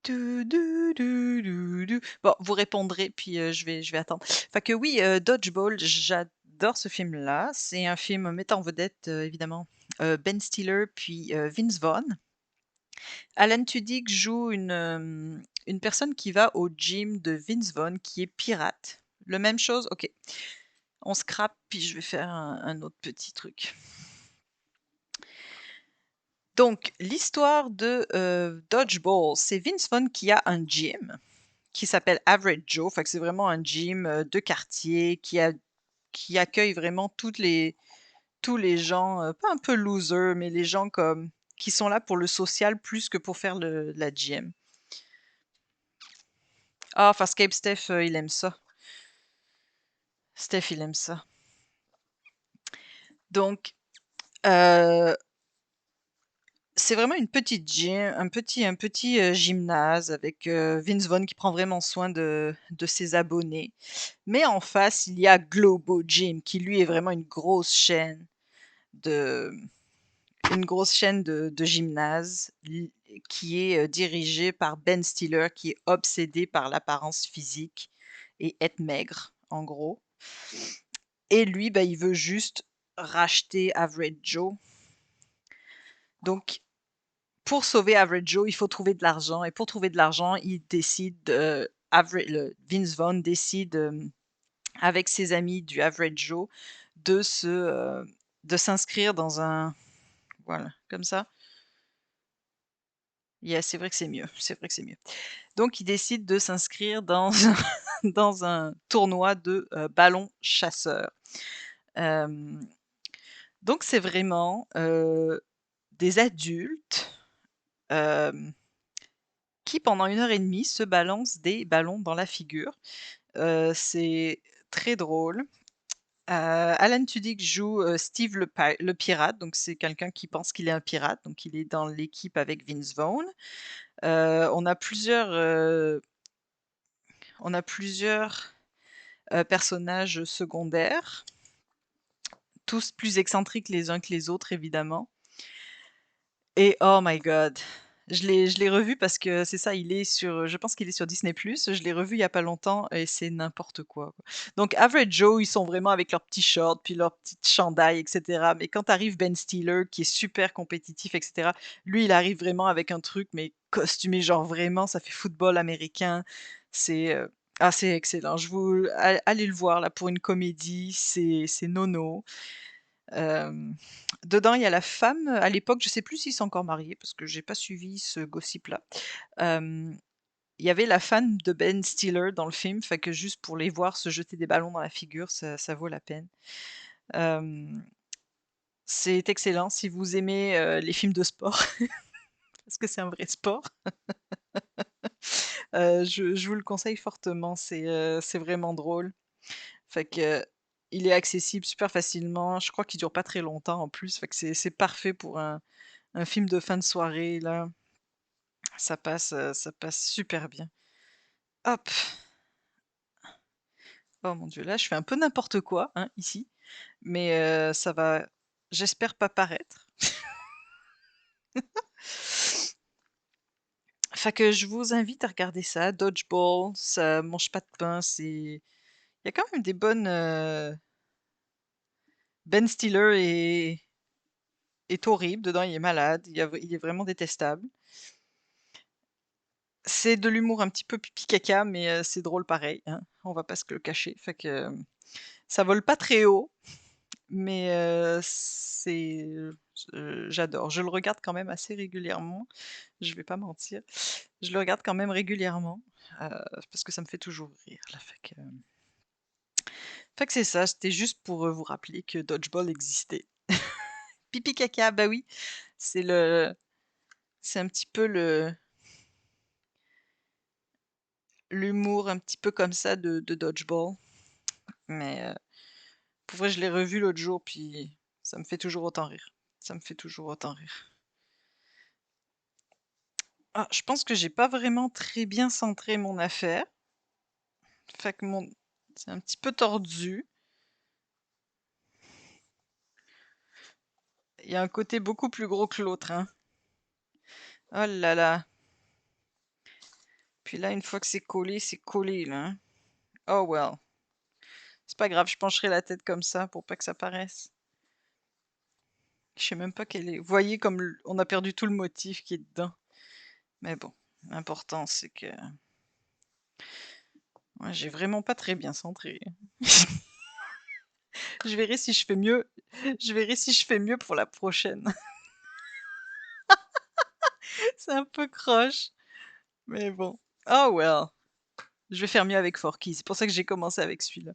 Du du du du du. Bon, vous répondrez puis, je vais attendre. Fait que oui, Dodgeball, j'adore ce film-là. C'est un film mettant en vedette, évidemment, Ben Stiller puis, Vince Vaughn. Alan Tudyk joue une personne qui va au gym de Vince Vaughn qui est pirate. Le même chose? OK. On scrape puis je vais faire un autre petit truc. Donc l'histoire de, Dodgeball, c'est Vince Vaughn qui a un gym qui s'appelle Average Joe, fait que c'est vraiment un gym, de quartier qui accueille vraiment tous les gens, pas un peu losers, mais les gens comme qui sont là pour le social plus que pour faire la gym. Ah, parce qu'Ape Steph, il aime ça. Steph, il aime ça. Donc, heu, c'est vraiment une petite gym un petit, gymnase avec, Vince Vaughn qui prend vraiment soin de ses abonnés. Mais en face, il y a Globo Gym qui lui est vraiment de une grosse chaîne de gymnase qui est, dirigée par Ben Stiller qui est obsédé par l'apparence physique et être maigre, en gros. Et lui, bah, il veut juste racheter Average Joe. Donc pour sauver Average Joe, il faut trouver de l'argent et pour trouver de l'argent, il décide, Vince Vaughn décide, avec ses amis du Average Joe de de s'inscrire dans un voilà, comme ça. Yeah, c'est vrai que c'est mieux, c'est vrai que c'est mieux. Donc il décide de s'inscrire dans dans un tournoi de, ballon chasseur. Hem, donc c'est vraiment, des adultes, hem, qui pendant 1 heure et demie se balancent des ballons dans la figure. C'est très drôle. Alan Tudyk joue, Steve le pirate, donc c'est quelqu'un qui pense qu'il est un pirate, donc il est dans l'équipe avec Vince Vaughn. On a plusieurs, personnages secondaires, tous plus excentriques les uns que les autres évidemment et oh my god! Je l'ai revu parce que c'est ça, il est sur, je pense qu'il est sur Disney+. Je l'ai revu il y a pas longtemps et c'est n'importe quoi, quoi. Donc Average Joe, ils sont vraiment avec leurs petits shorts, puis leurs petites chandails et cetera, mais quand arrive Ben Stiller qui est super compétitif et cetera, lui, il arrive vraiment avec un truc, mais costumé, genre vraiment, ça fait football américain. C'est, c'est excellent. Je vous allez le voir là pour une comédie, c'est nono. Hem, dedans, il y a la femme, à l'époque, je sais plus s'ils sont encore mariés parce que j'ai pas suivi ce gossip-là. Hem, il y avait la femme de Ben Stiller dans le film, fait que juste pour les voir se jeter des ballons dans la figure, ça vaut la peine. Hem, c'est excellent si vous aimez, les films de sport parce que c'est un vrai sport. Je vous le conseille fortement, c'est vraiment drôle. Fait que, il est accessible super facilement. Je crois qu'il dure pas très longtemps en plus, fait que c'est parfait pour un film de fin de soirée là. Ça passe super bien. Hop! Oh mon Dieu, là je fais un peu n'importe quoi, hein, ici, mais ça va, j'espère pas paraître. Fait que je vous invite à regarder ça, Dodgeball, ça mange pas de pain, il y a quand même des bonnes, Ben Stiller est horrible dedans, il est malade, il est vraiment détestable. C'est de l'humour un petit peu pipi caca, mais c'est drôle pareil, hein, on va pas se le cacher. Fait que, ça vole pas très haut, mais j'adore. Je le regarde quand même assez régulièrement, je vais pas mentir. Je le regarde quand même régulièrement, parce que ça me fait toujours rire là, fait que c'est ça, c'était juste pour, vous rappeler que Dodgeball existait. Pipi caca, bah oui, c'est le c'est un petit peu l'humour un petit peu comme ça de Dodgeball, mais pour vrai, je l'ai revu l'autre jour, puis ça me fait toujours autant rire. Ça me fait toujours autant rire. Ah, je pense que j'ai pas vraiment très bien centré mon affaire, fait que mon c'est un petit peu tordu. Il y a un côté beaucoup plus gros que l'autre, hein. Oh là là. Puis là, une fois que c'est collé là, hein. Oh well. C'est pas grave, je pencherai la tête comme ça pour pas que ça paraisse. Je sais même pas quelle est. Vous voyez comme on a perdu tout le motif qui est dedans. Mais bon, l'important c'est que ouais, j'ai vraiment pas très bien centré. Je verrai si je fais mieux. Je verrai si je fais mieux pour la prochaine. C'est un peu croche, mais bon. Oh well. Je vais faire mieux avec Forky. C'est pour ça que j'ai commencé avec celui-là.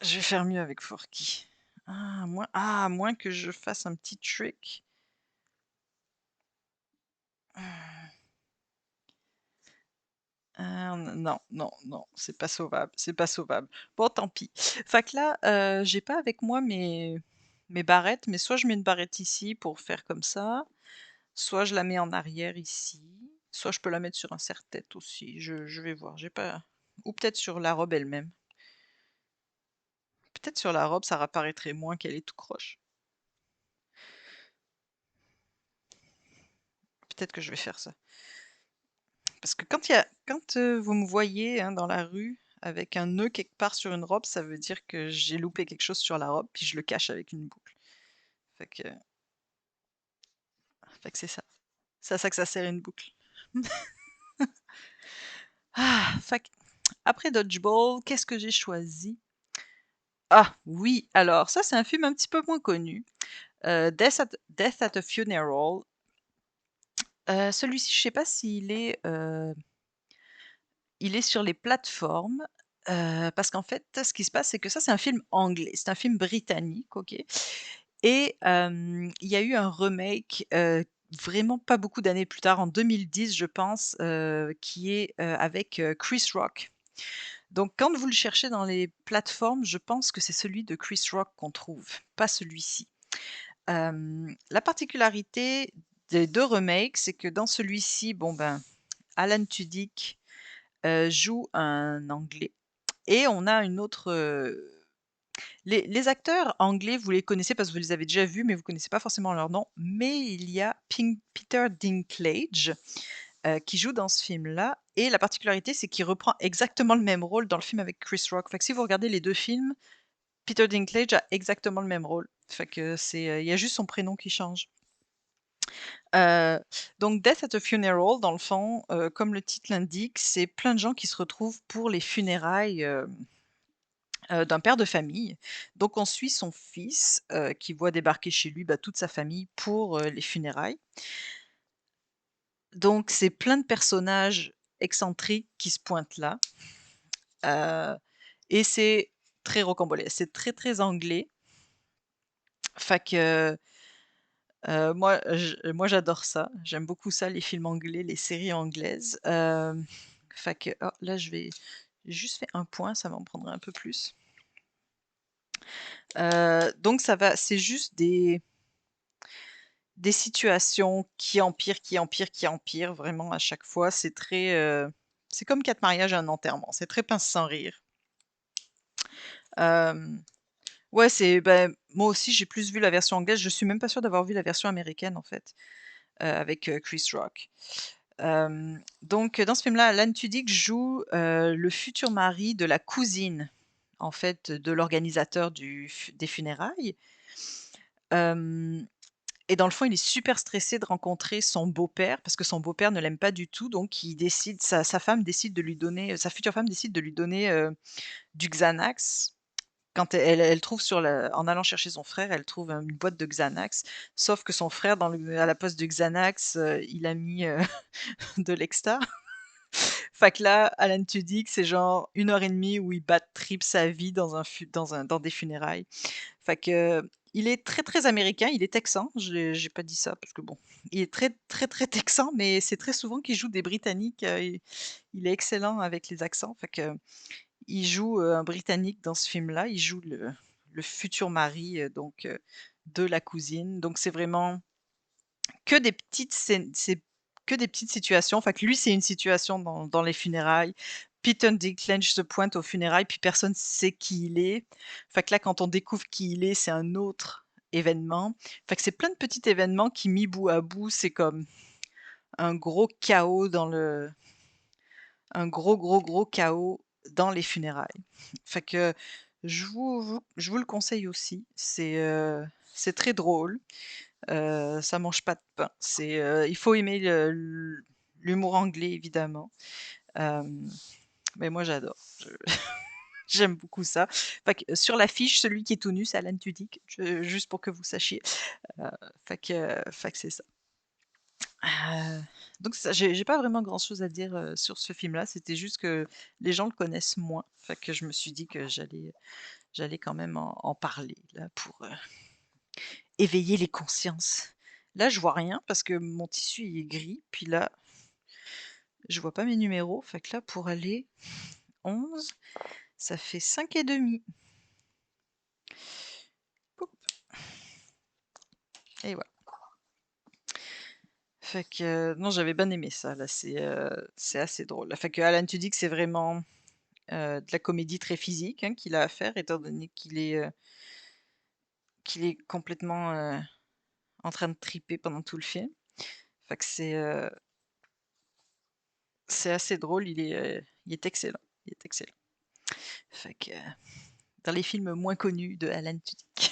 Je vais faire mieux avec Forky. À moins que je fasse un petit trick. Non, non, non, c'est pas sauvable, c'est pas sauvable. Bon, tant pis. Fait que là, j'ai pas avec moi mes barrettes, mais soit je mets une barrette ici pour faire comme ça, soit je la mets en arrière ici, soit je peux la mettre sur un serre-tête aussi, je vais voir, j'ai pas ou peut-être sur la robe elle-même. Peut-être sur la robe, ça rapparaîtrait moins qu'elle est tout croche. Peut-être que je vais faire ça. Parce que quand, vous me voyez, hein, dans la rue avec un nœud quelque part sur une robe, ça veut dire que j'ai loupé quelque chose sur la robe, puis je le cache avec une boucle. Fait que fait que c'est ça. C'est à ça que ça sert une boucle. Fait que après Dodgeball, qu'est-ce que j'ai choisi? Ah oui, alors ça, c'est un film un petit peu moins connu, Death at a Funeral. Celui-ci, je sais pas il est sur les plateformes, parce qu'en fait, ce qui se passe, c'est que ça, c'est un film anglais. C'est un film britannique, OK? Et il y a eu un remake, vraiment pas beaucoup d'années plus tard, en 2010, je pense, qui est, avec, Chris Rock. Donc quand vous le cherchez dans les plateformes, je pense que c'est celui de Chris Rock qu'on trouve, pas celui-ci. La particularité des 2 remakes, c'est que dans celui-ci, bon ben, Alan Tudyk, joue un Anglais et on a une autre, les acteurs anglais, vous les connaissez parce que vous les avez déjà vus, mais vous connaissez pas forcément leur nom. Mais il y a Peter Dinklage, qui joue dans ce film-là et la particularité, c'est qu'il reprend exactement le même rôle dans le film avec Chris Rock. Fait que si vous regardez les 2 films, Peter Dinklage a exactement le même rôle. Fait que il y a juste son prénom qui change. Heu, donc Death at a Funeral, dans le fond, comme le titre l'indique, c'est plein de gens qui se retrouvent pour les funérailles, d'un père de famille. Donc on suit son fils, qui voit débarquer chez lui, bah, toute sa famille pour, les funérailles. Donc c'est plein de personnages excentriques qui se pointent là, heu et c'est très rocambolesque, c'est très, très anglais. Fait que Moi j'adore ça. J'aime beaucoup ça, les films anglais, les séries anglaises. Fait que oh là j'ai juste fait un point, ça m'en prendrait un peu plus. Donc ça va c'est juste des situations qui empirent, qui empirent, qui empirent vraiment à chaque fois. C'est comme 4 mariages et un enterrement, c'est très pince sans rire. Hem, ouais, moi aussi j'ai plus vu la version anglaise, je suis même pas sûre d'avoir vu la version américaine en fait, avec, Chris Rock. Donc, dans ce film-là, Alan Tudyk joue, le futur mari de la cousine, en fait, de l'organisateur des funérailles. Hem Et dans le fond, il est super stressé de rencontrer son beau-père parce que son beau-père ne l'aime pas du tout, donc il décide sa femme décide de lui donner, sa future femme décide de lui donner, du Xanax. Quand elle trouve en allant chercher son frère, elle trouve, une boîte de Xanax, sauf que son frère à la poste de Xanax, il a mis, de l'Exta. Fait que là, Alan Tudyk, c'est genre 1 heure et demie où il bad trip sa vie dans des funérailles. Fait que, il est très, très américain, il est texan, j'ai pas dit ça parce que bon, il est très, très, très texan, mais c'est très souvent qu'il joue des Britanniques, il est excellent avec les accents. Fait que, il joue, un Britannique dans ce film-là, il joue le futur mari, de la cousine. Donc c'est vraiment que des petites scènes c'est que des petites situations. Fait que lui, c'est une situation dans les funérailles. Peter Dinklage se pointe aux funérailles, puis personne sait qui il est. Fait que là, quand on découvre qui il est, c'est un autre événement. Fait que c'est plein de petits événements qui, mis bout à bout, c'est comme un gros chaos un gros, gros, gros chaos dans les funérailles. Fait que je vous le conseille aussi. C'est très drôle. Ça mange pas de pain. Il faut aimer l'humour anglais évidemment, hem, mais moi j'adore. Je j'aime beaucoup ça. Fait que sur l'affiche, celui qui est tout nu, c'est Alan Tudyk, juste pour que vous sachiez. Heu, fait que c'est ça. Heu, donc c'est ça, j'ai pas vraiment grand chose à dire, sur ce film-là. C'était juste que les gens le connaissent moins. Fait que je me suis dit que j'allais quand même en parler là pour, éveiller les consciences. Là, je vois rien parce que mon tissu il est gris, puis là, je vois pas mes numéros. Fait que là, pour aller 11, ça fait 5 et demi. Poup et voilà. Fait que, non, j'avais bien aimé ça là, c'est assez drôle. Fait que Alan Tudyk, c'est vraiment, de la comédie très physique, hein, qu'il a à faire étant donné qu'il est complètement, en train de triper pendant tout le film. Fait que c'est assez drôle, il est excellent, il est excellent. Fait que dans les films moins connus de Alan Tudyk.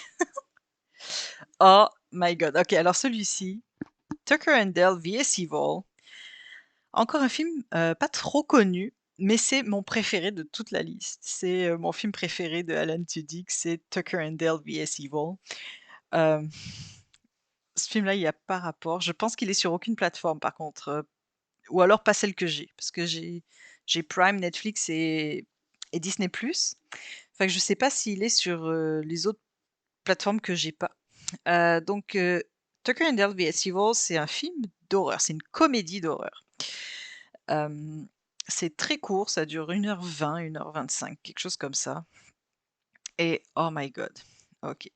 Oh my god! OK, alors celui-ci, Tucker and Dale vs Evil, encore un film, pas trop connu, mais c'est mon préféré de toute la liste. C'est, mon film préféré de Alan Tudyk, c'est Tucker and Dale vs Evil. Hem, Ce film-là, il y a pas rapport. Je pense qu'il est sur aucune plateforme par contre, ou alors pas celle que j'ai, parce que j'ai Prime, Netflix et Disney+. Fait que je sais pas s'il est sur, les autres plateformes que j'ai pas. Tucker and Dale vs Evil, c'est un film d'horreur, c'est une comédie d'horreur. Hem, c'est très court, ça dure 1 h 20, 1 h 25, quelque chose comme ça et oh my god, OK.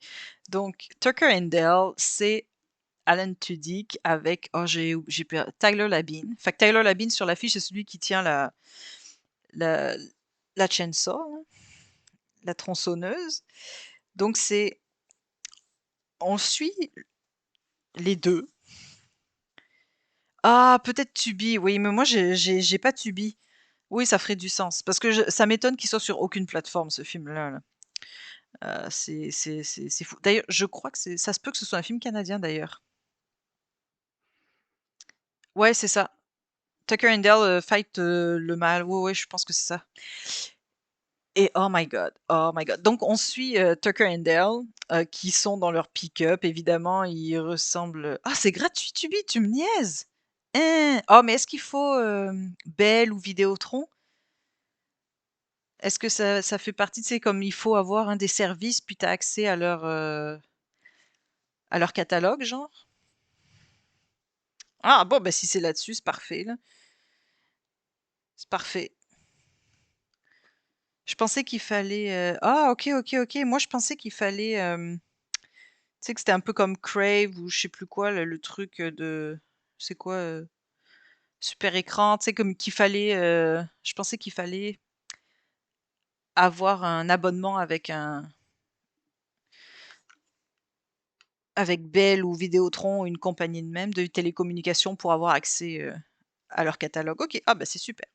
Donc Tucker and Dale, c'est Alan Tudyk avec j'ai Tyler Labine. Fait que Tyler Labine sur l'affiche, c'est celui qui tient la la chainsaw là, la tronçonneuse. Donc on suit les 2. Ah, peut-être Tubi, oui, mais moi j'ai pas Tubi. Oui, ça ferait du sens parce que ça m'étonne qu'il soit sur aucune plateforme ce film-là, là. C'est fou. D'ailleurs, je crois que ça se peut que ce soit un film canadien d'ailleurs. Ouais, c'est ça. Tucker and Dale, fight, le mal. Ouais, ouais, je pense que c'est ça et oh my god, oh my god. Donc on suit, Tucker and Dale, qui sont dans leur pick-up. Évidemment, ils ressemblent, ah, c'est gratuit Tubi, tu me niaises? Hein! Oh, mais est-ce qu'il faut, Bell ou Vidéotron? Est-ce que ça fait partie, tu sais, comme il faut avoir un des services, puis tu as accès à leur catalogue, genre? Ah bon, bah, si c'est là-dessus, c'est parfait, là. C'est parfait. Je pensais qu'il fallait, ah OK, OK, OK. Moi, je pensais qu'il fallait, tu sais, que c'était un peu comme Crave ou je sais plus quoi, le truc, de c'est quoi, super écran, tu sais, comme qu'il fallait, je pensais qu'il fallait avoir un abonnement avec Bell ou Vidéotron ou une compagnie de même de télécommunications pour avoir accès, à leur catalogue. OK, ah bah, c'est super.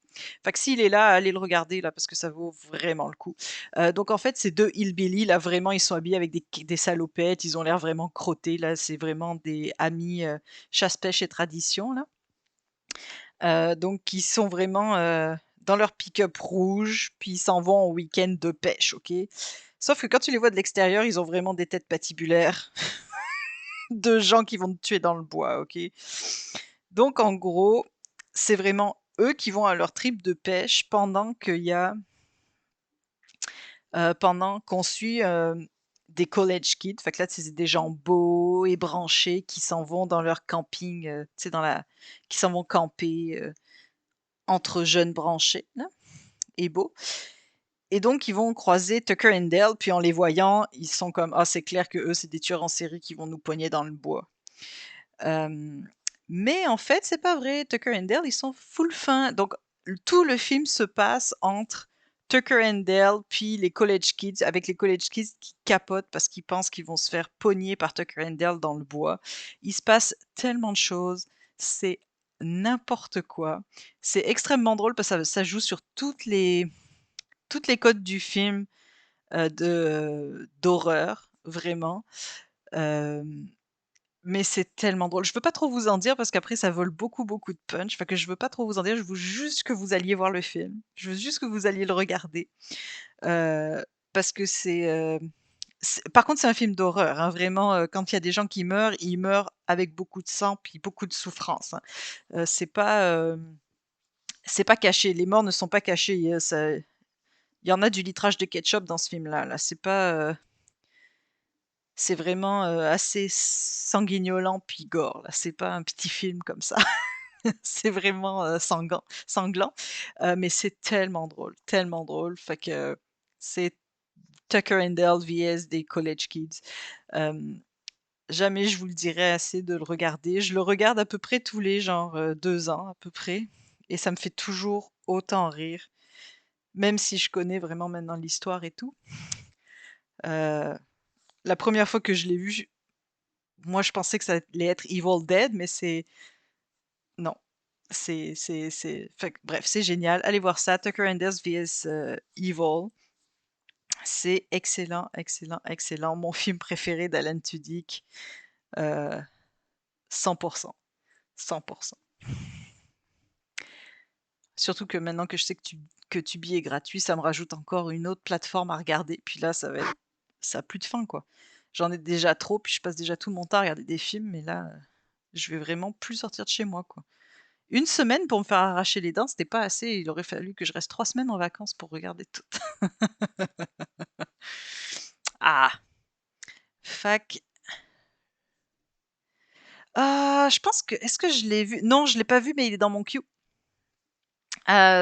Fait que s'il est là, allez le regarder là parce que ça vaut vraiment le coup. Donc en fait, ces 2 hillbillies là, vraiment, ils sont habillés avec des salopettes, ils ont l'air vraiment crottés là, c'est vraiment des amis, chasse, pêche et tradition là. Donc ils sont vraiment, dans leur pick-up rouge, puis ils s'en vont en week-end de pêche, OK? Sauf que quand tu les vois de l'extérieur, ils ont vraiment des têtes patibulaires de gens qui vont te tuer dans le bois, OK? Donc en gros, c'est vraiment eux qui vont à leur trip de pêche pendant qu'on suit, des college kids. Fait que là, c'est des gens beaux et branchés qui s'en vont dans leur camping, tu sais, qui s'en vont camper, entre jeunes branchés, là et beaux et donc ils vont croiser Tucker and Dale, puis en les voyant, ils sont comme: «Ah, c'est clair que eux, c'est des tueurs en série qui vont nous poigner dans le bois». Hem, mais en fait, c'est pas vrai. Tucker and Dale, ils sont full fin. Donc tout le film se passe entre Tucker and Dale, puis les college kids, avec les college kids qui capotent parce qu'ils pensent qu'ils vont se faire pogner par Tucker and Dale dans le bois. Il se passe tellement de choses, c'est n'importe quoi. C'est extrêmement drôle parce que ça joue sur toutes les codes du film, d'horreur, vraiment. Hem mais c'est tellement drôle. Je veux pas trop vous en dire parce qu'après ça vole beaucoup, beaucoup de punch. Enfin que je veux pas trop vous en dire, je veux juste que vous alliez voir le film. Je veux juste que vous alliez le regarder, heu, parce que par contre c'est un film d'horreur, hein, vraiment, quand il y a des gens qui meurent, ils meurent avec beaucoup de sang puis beaucoup de souffrance, hein. C'est pas caché, les morts ne sont pas cachés, il y en a du litrage de ketchup dans ce film-là, là. C'est vraiment, assez sanguignolant puis gore, là. C'est pas un petit film comme ça. C'est vraiment, sanglant, mais c'est tellement drôle, fait que c'est Tucker and Dale vs des College Kids. Hem, jamais je vous le dirai assez de le regarder. Je le regarde à peu près tous les genre, 2 ans à peu près et ça me fait toujours autant rire, même si je connais vraiment maintenant l'histoire et tout. Heu, la première fois que je l'ai vu, moi je pensais que ça allait être Evil Dead, mais non. C'est fait que bref, c'est génial. Allez voir ça, Tucker and Dale vs, Evil. C'est excellent, excellent, excellent. Mon film préféré d'Alan Tudyk, heu, 100 100. Surtout que maintenant que je sais que Tubi est gratuit, ça me rajoute encore une autre plateforme à regarder. Puis là, ça a plus de fin, quoi. J'en ai déjà trop, puis je passe déjà tout mon temps à regarder des films, mais là, je vais vraiment plus sortir de chez moi, quoi. Une semaine pour me faire arracher les dents, c'était pas assez. Il aurait fallu que je reste 3 semaines en vacances pour regarder tout. Ah! Fac je pense que est-ce que je l'ai vu? Non, je l'ai pas vu, mais il est dans mon queue.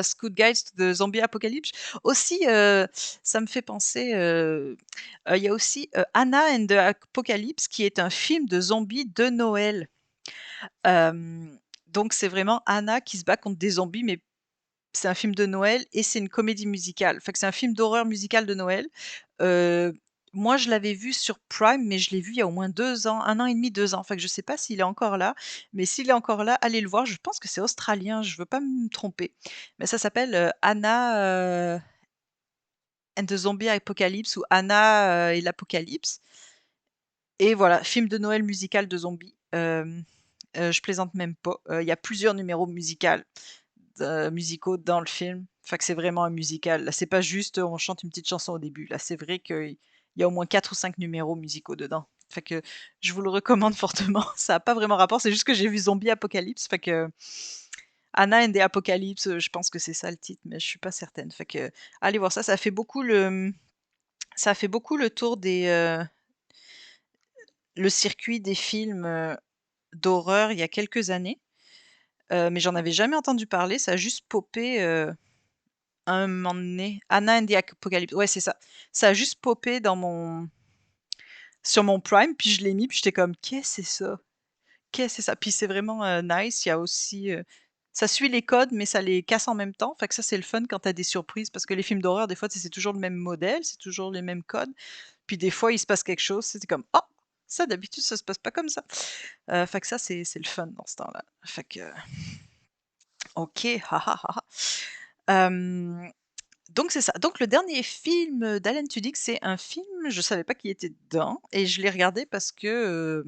Scout Guides to the Zombie Apocalypse. Aussi, ça me fait penser, il y a aussi, Anna and the Apocalypse qui est un film de zombies de Noël. Donc c'est vraiment Anna qui se bat contre des zombies, mais c'est un film de Noël et c'est une comédie musicale. Fait que c'est un film d'horreur musicale de Noël. Heu, moi, je l'avais vu sur Prime, mais je l'ai vu il y a au moins 2 ans, 1 an et demi, 2 ans. Fait que je sais pas s'il est encore là, mais s'il est encore là, allez le voir. Je pense que c'est australien, je veux pas me tromper. Mais ça s'appelle, Anna, and the Zombie Apocalypse ou Anna, et l'Apocalypse et voilà, film de Noël musical de zombies. Je plaisante même pas. Il y a plusieurs numéros musicaux dans le film. Fait que c'est vraiment un musical. Là, c'est pas juste, on chante une petite chanson au début. Là, c'est vrai qu'il y a au moins 4 ou 5 numéros musicaux dedans. Fait que je vous le recommande fortement. Ça a pas vraiment rapport, c'est juste que j'ai vu Zombie Apocalypse, fait que Anna and the Apocalypse, je pense que c'est ça le titre, mais je suis pas certaine. Fait que allez voir ça, ça fait beaucoup le tour le circuit des films, d'horreur il y a quelques années. mais j'en avais jamais entendu parler, ça a juste popé, à un moment donné. Anna and the Apocalypse, ouais, c'est ça. Ça a juste popé sur mon Prime, puis je l'ai mis, puis j'étais comme: «Qu'est-ce que c'est ça? Qu'est-ce que c'est ça?» Puis c'est vraiment, nice. Il y a aussi, ça suit les codes, mais ça les casse en même temps. Fait que ça, c'est le fun quand tu as des surprises parce que les films d'horreur, des fois, tu sais, c'est toujours le même modèle, c'est toujours les mêmes codes. Puis des fois, il se passe quelque chose, tu comme: «Ah! Ça d'habitude, ça se passe pas comme ça». Fait que ça, c'est le fun dans ce temps-là. Fait que OK, ha ha ha ha. Donc c'est ça. Donc le dernier film, d'Alan Tudyk, c'est un film, je savais pas qu'il était dedans et je l'ai regardé parce que,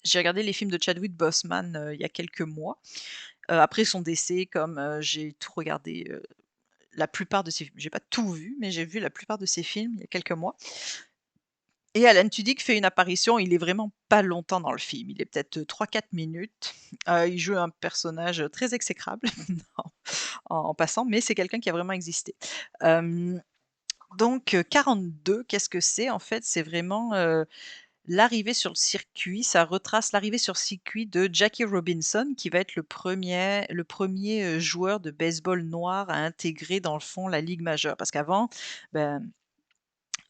j'ai regardé les films de Chadwick Boseman, il y a quelques mois, après son décès comme, j'ai tout regardé, la plupart de ses films. J'ai pas tout vu, mais j'ai vu la plupart de ses films il y a quelques mois et Alan Tudyk fait une apparition, il est vraiment pas longtemps dans le film, il est peut-être, 3-4 minutes. Il joue un personnage, très exécrable en passant, mais c'est quelqu'un qui a vraiment existé. Hem, donc 42, qu'est-ce que c'est? En fait, c'est vraiment, l'arrivée sur le circuit, ça retrace l'arrivée sur le circuit de Jackie Robinson, qui va être le premier joueur de baseball noir à intégrer, dans le fond, la ligue majeure. Parce qu'avant, ben,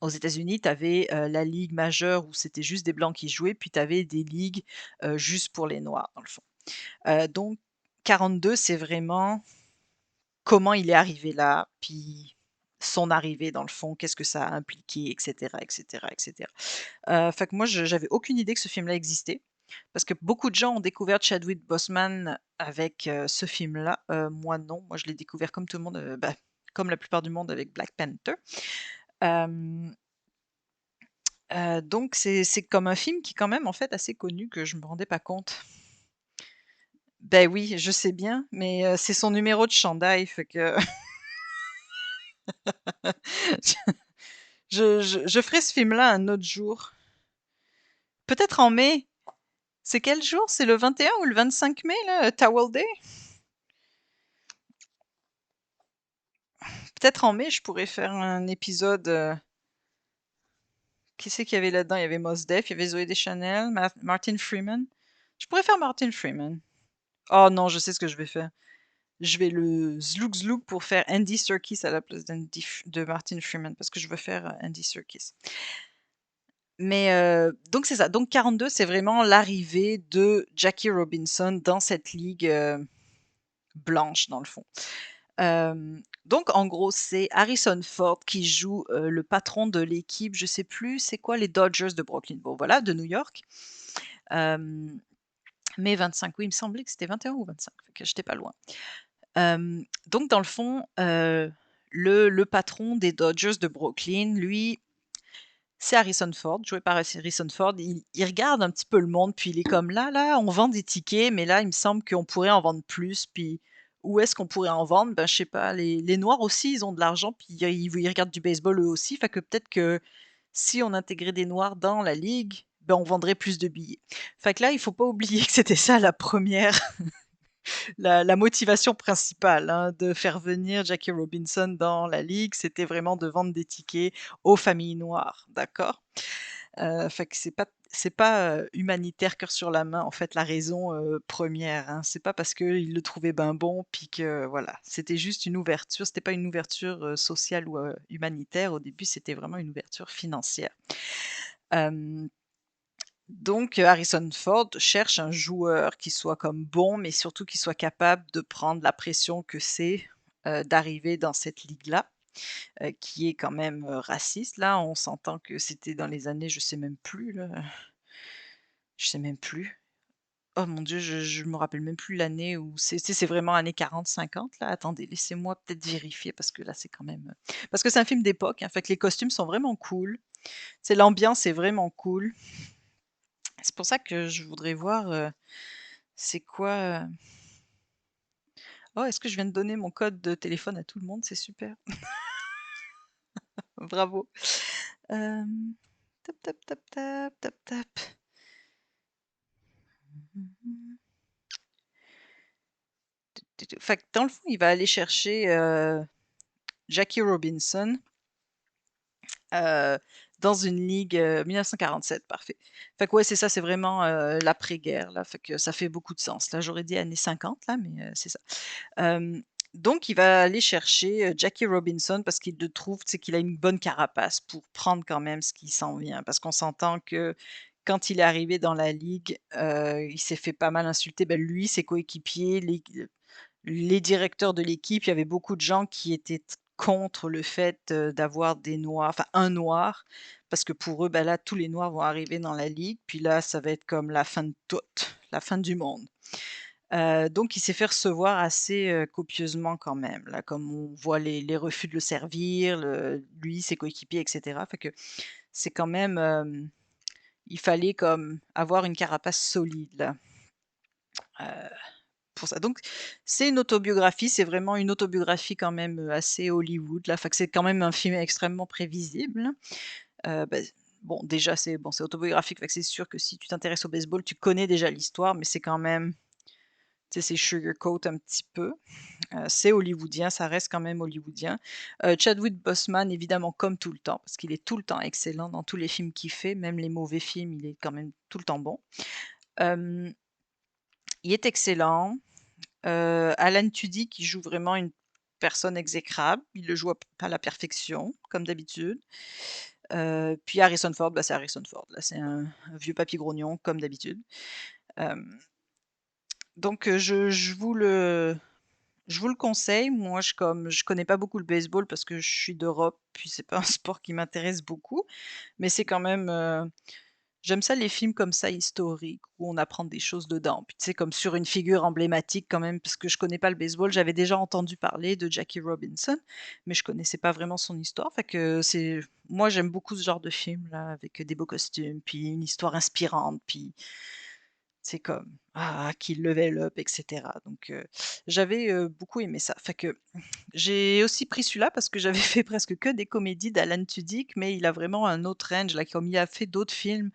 aux États-Unis, tu avais, la ligue majeure où c'était juste des blancs qui jouaient, puis tu avais des ligues, juste pour les noirs, dans le fond. Donc 42, c'est vraiment comment il est arrivé là, puis son arrivée dans le fond, qu'est-ce que ça a impliqué et cetera et cetera et cetera. Fait que moi j'avais aucune idée que ce film-là existait, parce que beaucoup de gens ont découvert Chadwick Boseman avec, ce film-là. Moi non, moi je l'ai découvert comme tout le monde, bah, comme la plupart du monde avec Black Panther. Hem, donc c'est comme un film qui est quand même en fait assez connu que je me rendais pas compte. Ben oui, je sais bien, mais c'est son numéro de chandail, fait que je ferai ce film-là un autre jour. Peut-être en mai. C'est quel jour? C'est le 21 ou le 25 mai là, Towel Day? Peut-être en mai, je pourrais faire un épisode, qui c'est qu'il y avait là-dedans? Il y avait Mos Def, il y avait Zooey Deschanel, Martin Freeman. Je pourrais faire Martin Freeman. Oh non, je sais ce que je vais faire. Je vais le zlouk zlouk pour faire Andy Serkis à la place de Martin Freeman parce que je veux faire, Andy Serkis. Mais donc c'est ça, donc 42, c'est vraiment l'arrivée de Jackie Robinson dans cette ligue, blanche dans le fond. Donc en gros, c'est Harrison Ford qui joue, le patron de l'équipe, je sais plus c'est quoi, les Dodgers de Brooklyn. Bon voilà, de New York. Hem, mai 25, oui, il me semblait que c'était 21 ou 25, fait que j'étais pas loin. Donc dans le fond, le patron des Dodgers de Brooklyn, lui, c'est Harrison Ford, joué par Harrison Ford. Il regarde un petit peu le monde, puis il est comme: «Là, on vend des tickets, mais là, il me semble qu'on pourrait en vendre plus, puis où est-ce qu'on pourrait en vendre? Ben, je sais pas, les noirs aussi, ils ont de l'argent, puis ils regardent du baseball eux aussi, fait que peut-être que si on intégrait des noirs dans la ligue, ben, on vendrait plus de billets». Fait que là, il faut pas oublier que c'était ça la première la motivation principale, hein, de faire venir Jackie Robinson dans la ligue, c'était vraiment de vendre des tickets aux familles noires, d'accord? Fait que c'est pas, humanitaire, cœur sur la main, en fait, la raison, 1re, hein. C'est pas parce qu'il le trouvait ben bon, puis que voilà. C'était juste une ouverture, c'était pas une ouverture, sociale ou, humanitaire. Au début, c'était vraiment une ouverture financière. Hem donc Harrison Ford cherche un joueur qui soit comme bon, mais surtout qui soit capable de prendre la pression que c'est, d'arriver dans cette ligue-là, qui est quand même, raciste. Là, on s'entend que c'était dans les années, je sais même plus là, je sais même plus. Oh mon Dieu, je me rappelle même plus l'année où c'est vraiment années 40-50 là? Attendez, laissez-moi peut-être vérifier parce que là, c'est quand même, parce que c'est un film d'époque, hein, fait que les costumes sont vraiment cool. C'est l'ambiance est vraiment cool. C'est pour ça que je voudrais voir, c'est quoi, oh, est-ce que je viens de donner mon code de téléphone à tout le monde? C'est super. Bravo. Hem, tap, tap, tap, tap, tap, tap. Mmh. Fait que dans le fond, il va aller chercher, Jackie Robinson, heu, Dans une ligue, 1947, parfait. Fait que ouais, c'est ça, c'est vraiment, l'après-guerre là, fait que ça fait beaucoup de sens. Là, j'aurais dit années 50 là, mais c'est ça. Hem, donc il va aller chercher, Jackie Robinson parce qu'il le trouve, tu sais, qu'il a une bonne carapace pour prendre quand même ce qui s'en vient. Parce qu'on s'entend que quand il est arrivé dans la ligue, il s'est fait pas mal insulter. Ben, lui, ses coéquipiers, les directeurs de l'équipe, il y avait beaucoup de gens qui étaient contre le fait, d'avoir des noirs, enfin un noir, parce que pour eux, bah, là, tous les noirs vont arriver dans la ligue, puis là, ça va être comme la fin de tout, la fin du monde. Donc il s'est fait recevoir assez, copieusement quand même, là, comme on voit les refus de le servir, lui, ses coéquipiers et cetera. Fait que c'est quand même, il fallait comme avoir une carapace solide là, heu pour ça. Donc c'est une autobiographie, c'est vraiment une autobiographie quand même, assez Hollywood là, fait que c'est quand même un film extrêmement prévisible. Bah, bon déjà c'est autobiographique, fait que c'est sûr que si tu t'intéresses au baseball, tu connais déjà l'histoire, mais c'est quand même, tu sais, c'est sugarcoat un petit peu. C'est hollywoodien, ça reste quand même hollywoodien. Chadwick Boseman évidemment comme tout le temps, parce qu'il est tout le temps excellent dans tous les films qu'il fait, même les mauvais films, il est quand même tout le temps bon. Hem, il est excellent. Alan Tudyk qui joue vraiment une personne exécrable, il le joue à la perfection, comme d'habitude. Puis Harrison Ford, bah, c'est Harrison Ford, là, c'est un vieux papy grognon comme d'habitude. Hem, donc je vous le conseille. Moi, je connais pas beaucoup le baseball parce que je suis d'Europe, puis c'est pas un sport qui m'intéresse beaucoup, mais c'est quand même, j'aime ça les films comme ça historiques, où on apprend des choses dedans. Puis tu sais, comme sur une figure emblématique quand même, parce que je connais pas le baseball, j'avais déjà entendu parler de Jackie Robinson, mais je connaissais pas vraiment son histoire. Fait que c'est moi j'aime beaucoup ce genre de film là, avec des beaux costumes, puis une histoire inspirante, puis c'est comme, ah, qu'il level up et cetera. Donc j'avais, beaucoup aimé ça. Fait que j'ai aussi pris celui-là parce que j'avais fait presque que des comédies d'Alan Tudyk, mais il a vraiment un autre range là, comme il a fait d'autres films.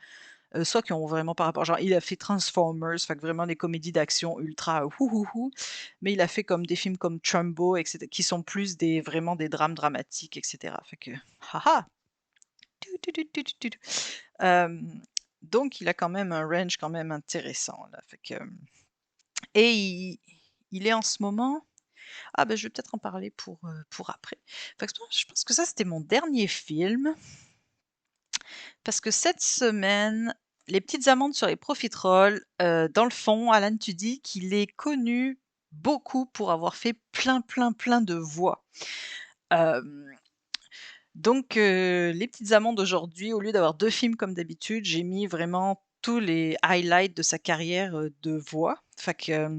Soit qui ont vraiment par rapport genre il a fait Transformers, fait que vraiment des comédies d'action ultra ouhouhou, mais il a fait comme des films comme Trumbo et cetera, qui sont plus des vraiment des drames dramatiques et cetera. Fait que ha ha! Tu tu tu tu tu tu tu. Donc il a quand même un range quand même intéressant là, fait que, et il est en ce moment ah ben je vais peut-être en parler pour après. Fait que je pense que ça c'était mon dernier film. Parce que cette semaine, les petites amendes sur les profiteroles, dans le fond, Alan Tudyk, qu'il est connu beaucoup pour avoir fait plein, plein, plein de voix. Hem, donc les petites amendes aujourd'hui, au lieu d'avoir 2 films comme d'habitude, j'ai mis vraiment tous les highlights de sa carrière, de voix. Fait que,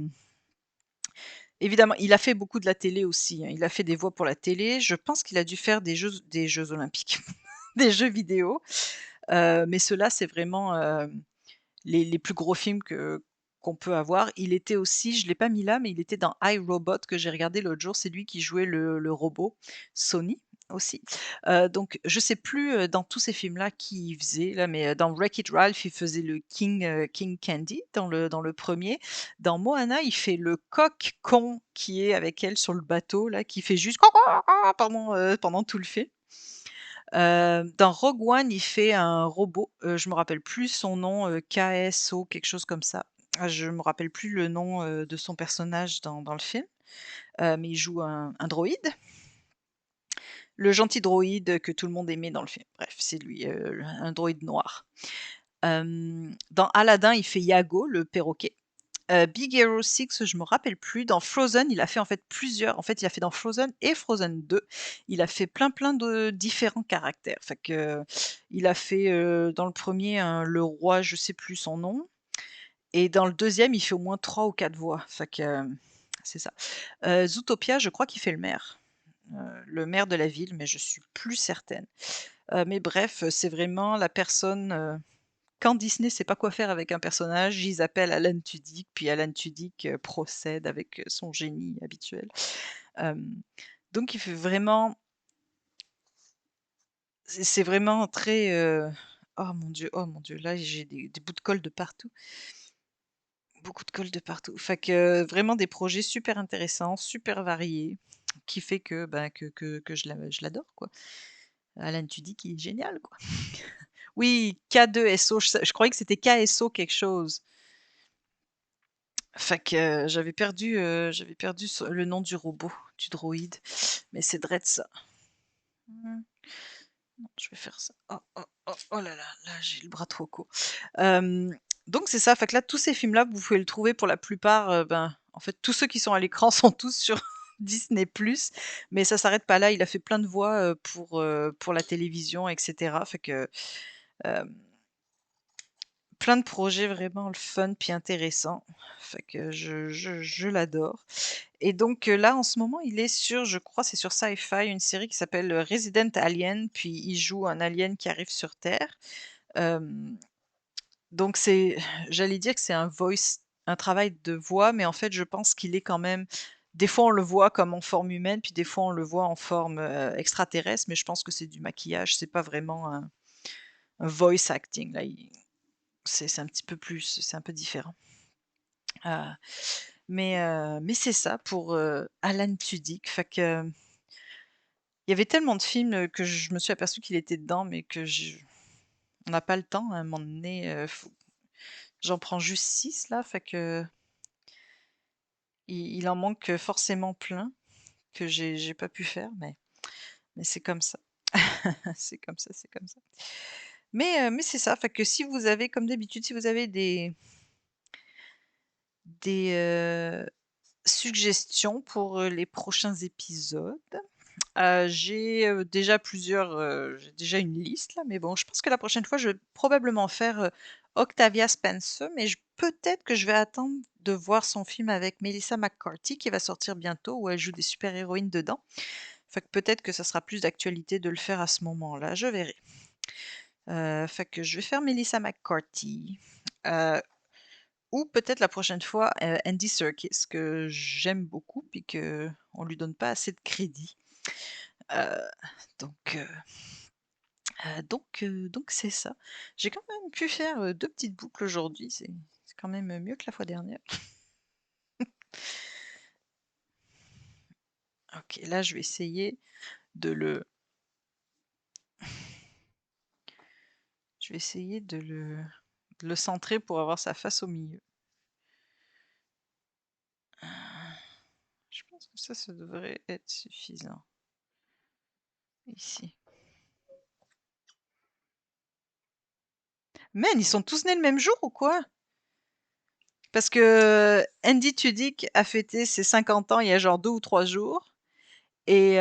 évidemment, il a fait beaucoup de la télé aussi, hein. Il a fait des voix pour la télé. Je pense qu'il a dû faire des jeux olympiques, des jeux vidéo, mais ceux-là, c'est vraiment, les plus gros films qu'on peut avoir. Il était aussi, je l'ai pas mis là, mais il était dans I, Robot que j'ai regardé l'autre jour. C'est lui qui jouait le robot, Sony aussi. Donc je sais plus, dans tous ces films-là qui il faisait là, mais, dans Wreck-It Ralph, il faisait le King Candy dans le premier. Dans Moana, il fait le coq con qui est avec elle sur le bateau là, qui fait juste pendant tout le film. Dans Rogue One, il fait un robot, je me rappelle plus son nom, KSO, quelque chose comme ça. Ah, je me rappelle plus le nom, de son personnage dans le film, mais il joue un droïde, le gentil droïde que tout le monde aimait dans le film. Bref, c'est lui, un droïde noir. Dans Aladdin, il fait Iago, le perroquet. Big Hero 6, je me rappelle plus. Dans Frozen, il a fait en fait plusieurs en fait, il a fait dans Frozen et Frozen 2. Il a fait plein, plein de différents caractères. Fait que, il a fait, dans le premier le roi, je sais plus son nom, et dans le deuxième, il fait au moins 3 ou 4 voix. Fait que, c'est ça. Zootopia, je crois qu'il fait le maire de la ville, mais je suis plus certaine. Mais bref, c'est vraiment la personne, quand Disney sait pas quoi faire avec un personnage, ils appellent Alan Tudyk, puis Alan Tudyk, procède avec, son génie habituel. Hem, donc il fait vraiment c'est vraiment très, oh mon Dieu, là j'ai des bouts de colle de partout, beaucoup de colle de partout. Fait que vraiment des projets super intéressants, super variés, qui fait que, ben, que je l'adore, quoi. Alan Tudyk, il est génial, quoi. Oui, K2SO, je croyais que c'était KSO quelque chose. Fait que, j'avais perdu le nom du robot, du droïde, mais c'est Dredd ça. Mmh, non, je vais faire ça. Oh, oh, oh, oh là là, là j'ai le bras trop court. Hem, donc c'est ça, fait que là, tous ces films-là, vous pouvez le trouver pour la plupart, ben, en fait, tous ceux qui sont à l'écran sont tous sur Disney+, mais ça s'arrête pas là. Il a fait plein de voix, pour la télévision et cetera. Fait que, hem plein de projets vraiment le fun puis intéressants. Fait que je l'adore et donc là, en ce moment, il est sur je crois c'est sur Sci-Fi, une série qui s'appelle, Resident Alien, puis il joue un alien qui arrive sur Terre. Hem, donc c'est j'allais dire que c'est un travail de voix, mais en fait, je pense qu'il est quand même des fois, on le voit comme en forme humaine, puis des fois, on le voit en forme, extraterrestre, mais je pense que c'est du maquillage, c'est pas vraiment un voice acting là, il c'est un petit peu plus c'est un peu différent. Heu, mais c'est ça pour, Alan Tudyk. Fait que, il y avait tellement de films, que je me suis aperçue qu'il était dedans, mais que je on n'a pas le temps à un moment donné, faut j'en prends juste 6 là, fait que il en manque, forcément plein que j'ai pas pu faire, mais c'est comme ça. C'est comme ça, c'est comme ça. Mais c'est ça, fait que si vous avez comme d'habitude, si vous avez des suggestions pour, les prochains épisodes. J'ai déjà une liste là, mais bon, je pense que la prochaine fois, je vais probablement faire, Octavia Spencer, mais peut-être que je vais attendre de voir son film avec Melissa McCarthy qui va sortir bientôt, où elle joue des super-héroïnes dedans. Fait que peut-être que ça sera plus d'actualité de le faire à ce moment-là, je verrai. Fait que je vais faire Melissa McCarthy, heu, ou peut-être la prochaine fois, Andy Serkis que j'aime beaucoup puis qu'on lui donne pas assez de crédit. Heu, donc heu donc c'est ça. J'ai quand même pu faire, 2 petites boucles aujourd'hui, c'est quand même, mieux que la fois dernière. OK, là je vais essayer de le je vais essayer de le centrer pour avoir sa face au milieu. Je pense que ça devrait être suffisant. Ici. Man, ils sont tous nés le même jour ou quoi? Parce que Andy Tudyk a fêté ses 50 ans il y a genre 2 ou 3 jours et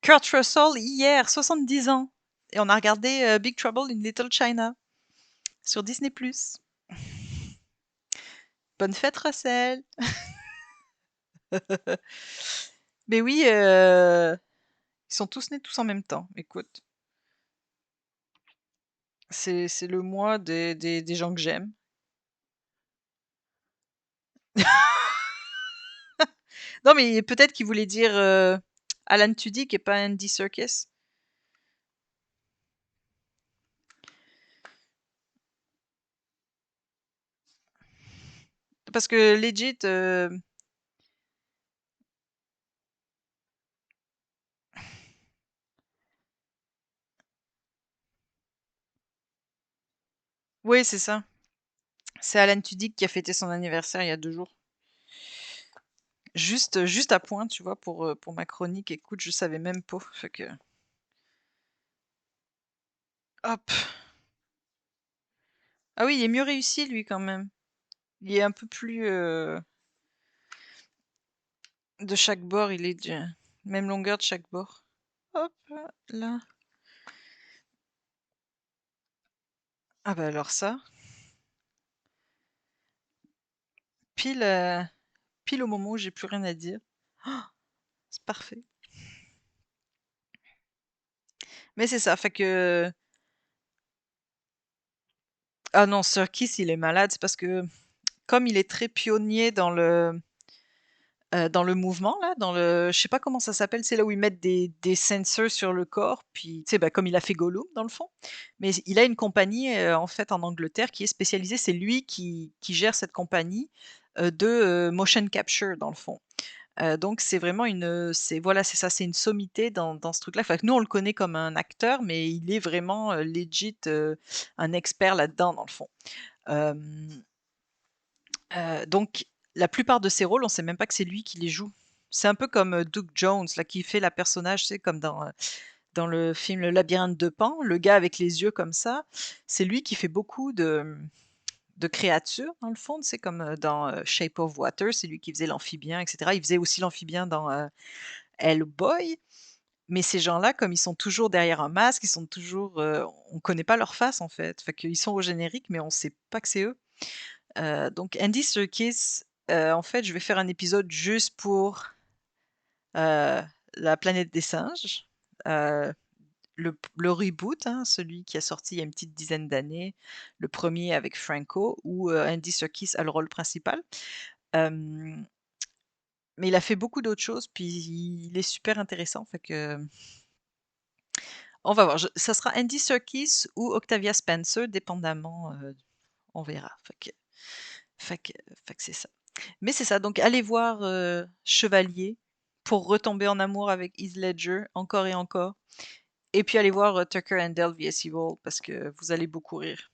Kurt Russell hier, 70 ans et on a regardé, Big Trouble in Little China sur Disney+. Bonne fête Russell! Mais oui, ils sont tous nés tous en même temps. Écoute, c'est le mois des gens que j'aime. Non, mais peut-être qu'il voulait dire, Alan Tudyk et pas Andy Serkis. Parce que legit, oui, c'est ça. C'est Alan Tudyk qui a fêté son anniversaire il y a 2 jours. Juste à point, tu vois, pour ma chronique. Écoute, je savais même pas, fait que hop. Ah oui, il est mieux réussi lui quand même. Il est un peu plus, de chaque bord, il est de même longueur de chaque bord. Hop, là. Ah bah alors ça, pile, pile au moment où j'ai plus rien à dire. C'est parfait. Mais c'est ça, fait que ah non, Serkis, il est malade, c'est parce que comme il est très pionnier dans le mouvement là, je sais pas comment ça s'appelle, c'est là où ils mettent des sensors sur le corps, puis tu sais, bah, comme il a fait Gollum dans le fond. Mais il a une compagnie, en fait en Angleterre qui est spécialisée, c'est lui qui gère cette compagnie, de, motion capture dans le fond. Donc c'est vraiment c'est voilà, c'est ça, c'est une sommité dans ce truc-là. Enfin, nous, on le connaît comme un acteur, mais il est vraiment, legit, un expert là-dedans, dans le fond. Hem, donc la plupart de ses rôles, on sait même pas que c'est lui qui les joue. C'est un peu comme, Doug Jones, là, qui fait la personnage, tu sais, comme dans le film Le Labyrinthe de Pan, le gars avec les yeux comme ça, c'est lui qui fait beaucoup de créatures dans le fond, tu sais, comme, dans, Shape of Water, c'est lui qui faisait l'amphibien et cetera. Il faisait aussi l'amphibien dans, Hellboy, mais ces gens-là, comme ils sont toujours derrière un masque, ils sont toujours, on connaît pas leur face en fait. Fait qu'ils sont au générique, mais on sait pas que c'est eux. Donc Andy Serkis, en fait, je vais faire un épisode juste pour, La planète des singes, heu, le reboot, hein, celui qui a sorti il y a une petite dizaine d'années, le premier avec Franco où, Andy Serkis a le rôle principal. Hem, mais il a fait beaucoup d'autres choses, puis il est super intéressant, fait que on va voir. Ça sera Andy Serkis ou Octavia Spencer, dépendamment, on verra. Fait que fait que c'est ça. Mais c'est ça, donc allez voir, Chevalier pour retomber en amour avec Heath Ledger encore et encore. Et puis allez voir, Tucker and Dale vs Evil parce que vous allez beaucoup rire.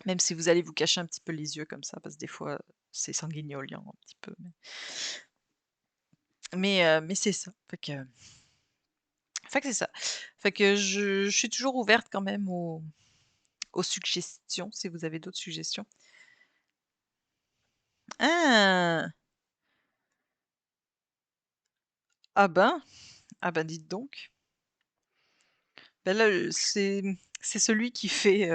Même si vous allez vous cacher un petit peu les yeux comme ça, parce que des fois, c'est sanguinolent un petit peu, mais c'est ça. Fait que c'est ça. Fait que je suis toujours ouverte quand même aux suggestions, si vous avez d'autres suggestions. Ah! Ah ben! Ah ben, dites donc. Ben là, c'est celui qui fait,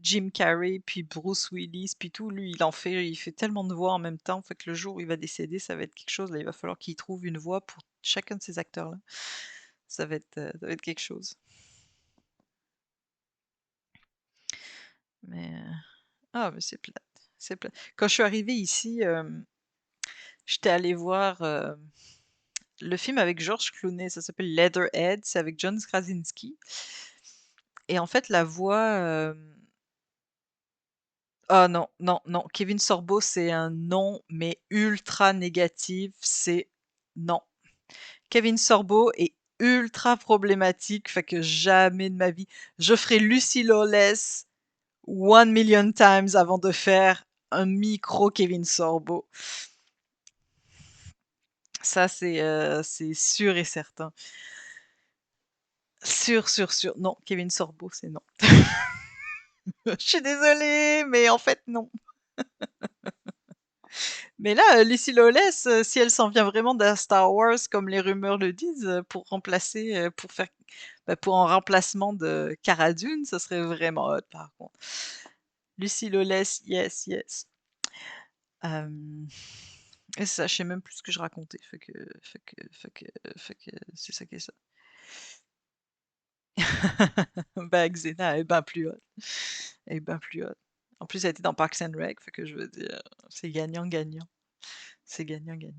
Jim Carrey, puis Bruce Willis, puis tout. Lui, il fait tellement de voix en même temps, fait que le jour où il va décéder, ça va être quelque chose. Là, il va falloir qu'il trouve une voix pour chacun de ces acteurs-là. Ça va être quelque chose. Mais, mais c'est plate, c'est plate. Quand je suis arrivée ici, j'étais allée voir, le film avec George Clooney, ça s'appelle Leatherhead, c'est avec John Krasinski et en fait la voix, ah non, non, non, Kevin Sorbo, c'est un non, mais ultra négatif, c'est non. Kevin Sorbo est ultra problématique, fait que jamais de ma vie je ferai Lucy Lawless one million times avant de faire un micro Kevin Sorbo. Ça, c'est sûr et certain. Sûr, sûr, sûr. Non, Kevin Sorbo, c'est non. Je suis désolée, mais en fait, non. Mais là, Lucy Lawless, si elle s'en vient vraiment d'un Star Wars comme les rumeurs le disent, pour remplacer, pour faire pour en remplacement de Cara Dune, ça serait vraiment hot par contre. Lucy Lawless, yes, yes. Hem et c'est ça, je sais même plus ce que je racontais, fait que c'est ça qui est ça. Bah, Xena est ben plus hot. Elle est ben plus hot. En plus, elle était dans Parks and Rec, fait que je veux dire, c'est gagnant-gagnant. C'est gagnant-gagnant.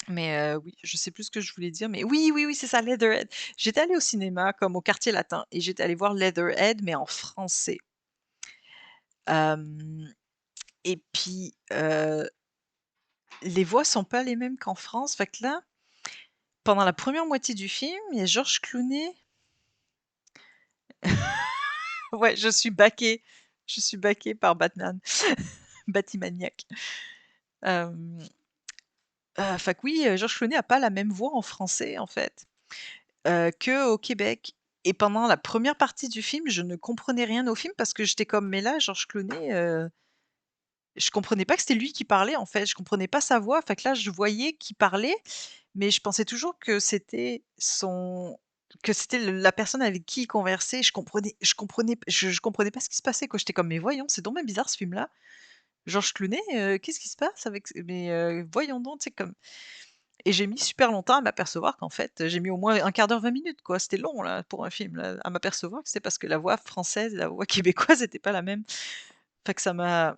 Mais oui, je sais plus ce que je voulais dire, mais oui, oui, oui, c'est ça, Leatherhead. J'étais allée au cinéma comme au Quartier Latin et j'étais allée voir Leatherhead, mais en français. Hem et puis, les voix sont pas les mêmes qu'en France. Fait que là, pendant la première moitié du film, il y a Georges Clooney. Ouais, je suis backée par Batman, Batimaniac. Hem, fait que oui, Georges Clooney a pas la même voix en français, en fait, qu'au Québec et pendant la première partie du film, je ne comprenais rien au film parce que j'étais comme: «Mais là, Georges Clooney, je comprenais pas que c'était lui qui parlait, en fait. Je comprenais pas sa voix. Fait que là, je voyais qu'il parlait, mais je pensais toujours que c'était le la personne avec qui il conversait. Je comprenais pas ce qui se passait, quoi. J'étais comme: «Mais voyons, c'est donc bien bizarre ce film-là. Georges Clooney, qu'est-ce qui se passe avec c mais voyons donc», tu sais, comme et j'ai mis super longtemps à m'apercevoir qu'en fait, j'ai mis au moins un quart d'heure, 20 minutes, quoi. C'était long, là, pour un film, là, à m'apercevoir que c'est parce que la voix française et la voix québécoise étaient pas la même. Fait que ça m'a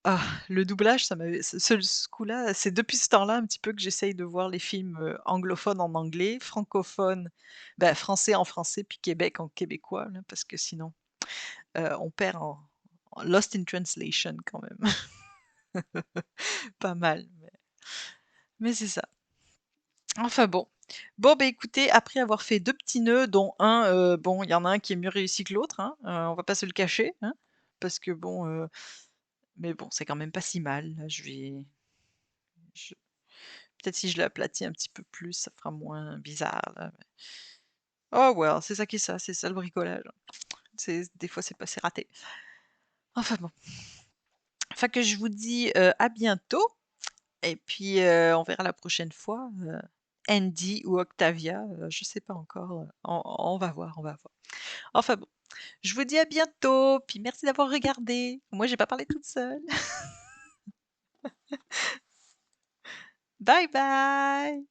ah, le doublage, ça m'avait ce coup-là, c'est depuis ce temps-là un petit peu que j'essaye de voir les films, anglophones en anglais, francophones, bah, français en français, puis Québec en québécois, là, parce que sinon, on perd en lost in translation quand même. Pas mal, Mais c'est ça. Enfin bon. Bon, bah, écoutez, après avoir fait 2 petits nœuds dont un, bon, il y en a un qui est mieux réussi que l'autre, hein, on va pas se le cacher, hein, parce que bon, mais bon, c'est quand même pas si mal. Là, je peut-être si je l'aplatis un petit peu plus, ça fera moins bizarre, là, mais oh well, c'est ça le bricolage, hein. C'est des fois, c'est raté. Enfin bon. Enfin que je vous dis, à bientôt et puis, on verra la prochaine fois, Andy ou Octavia, je sais pas encore, on va voir, on va voir. Enfin bon, je vous dis à bientôt, puis merci d'avoir regardé. Moi, j'ai pas parlé toute seule. Bye bye.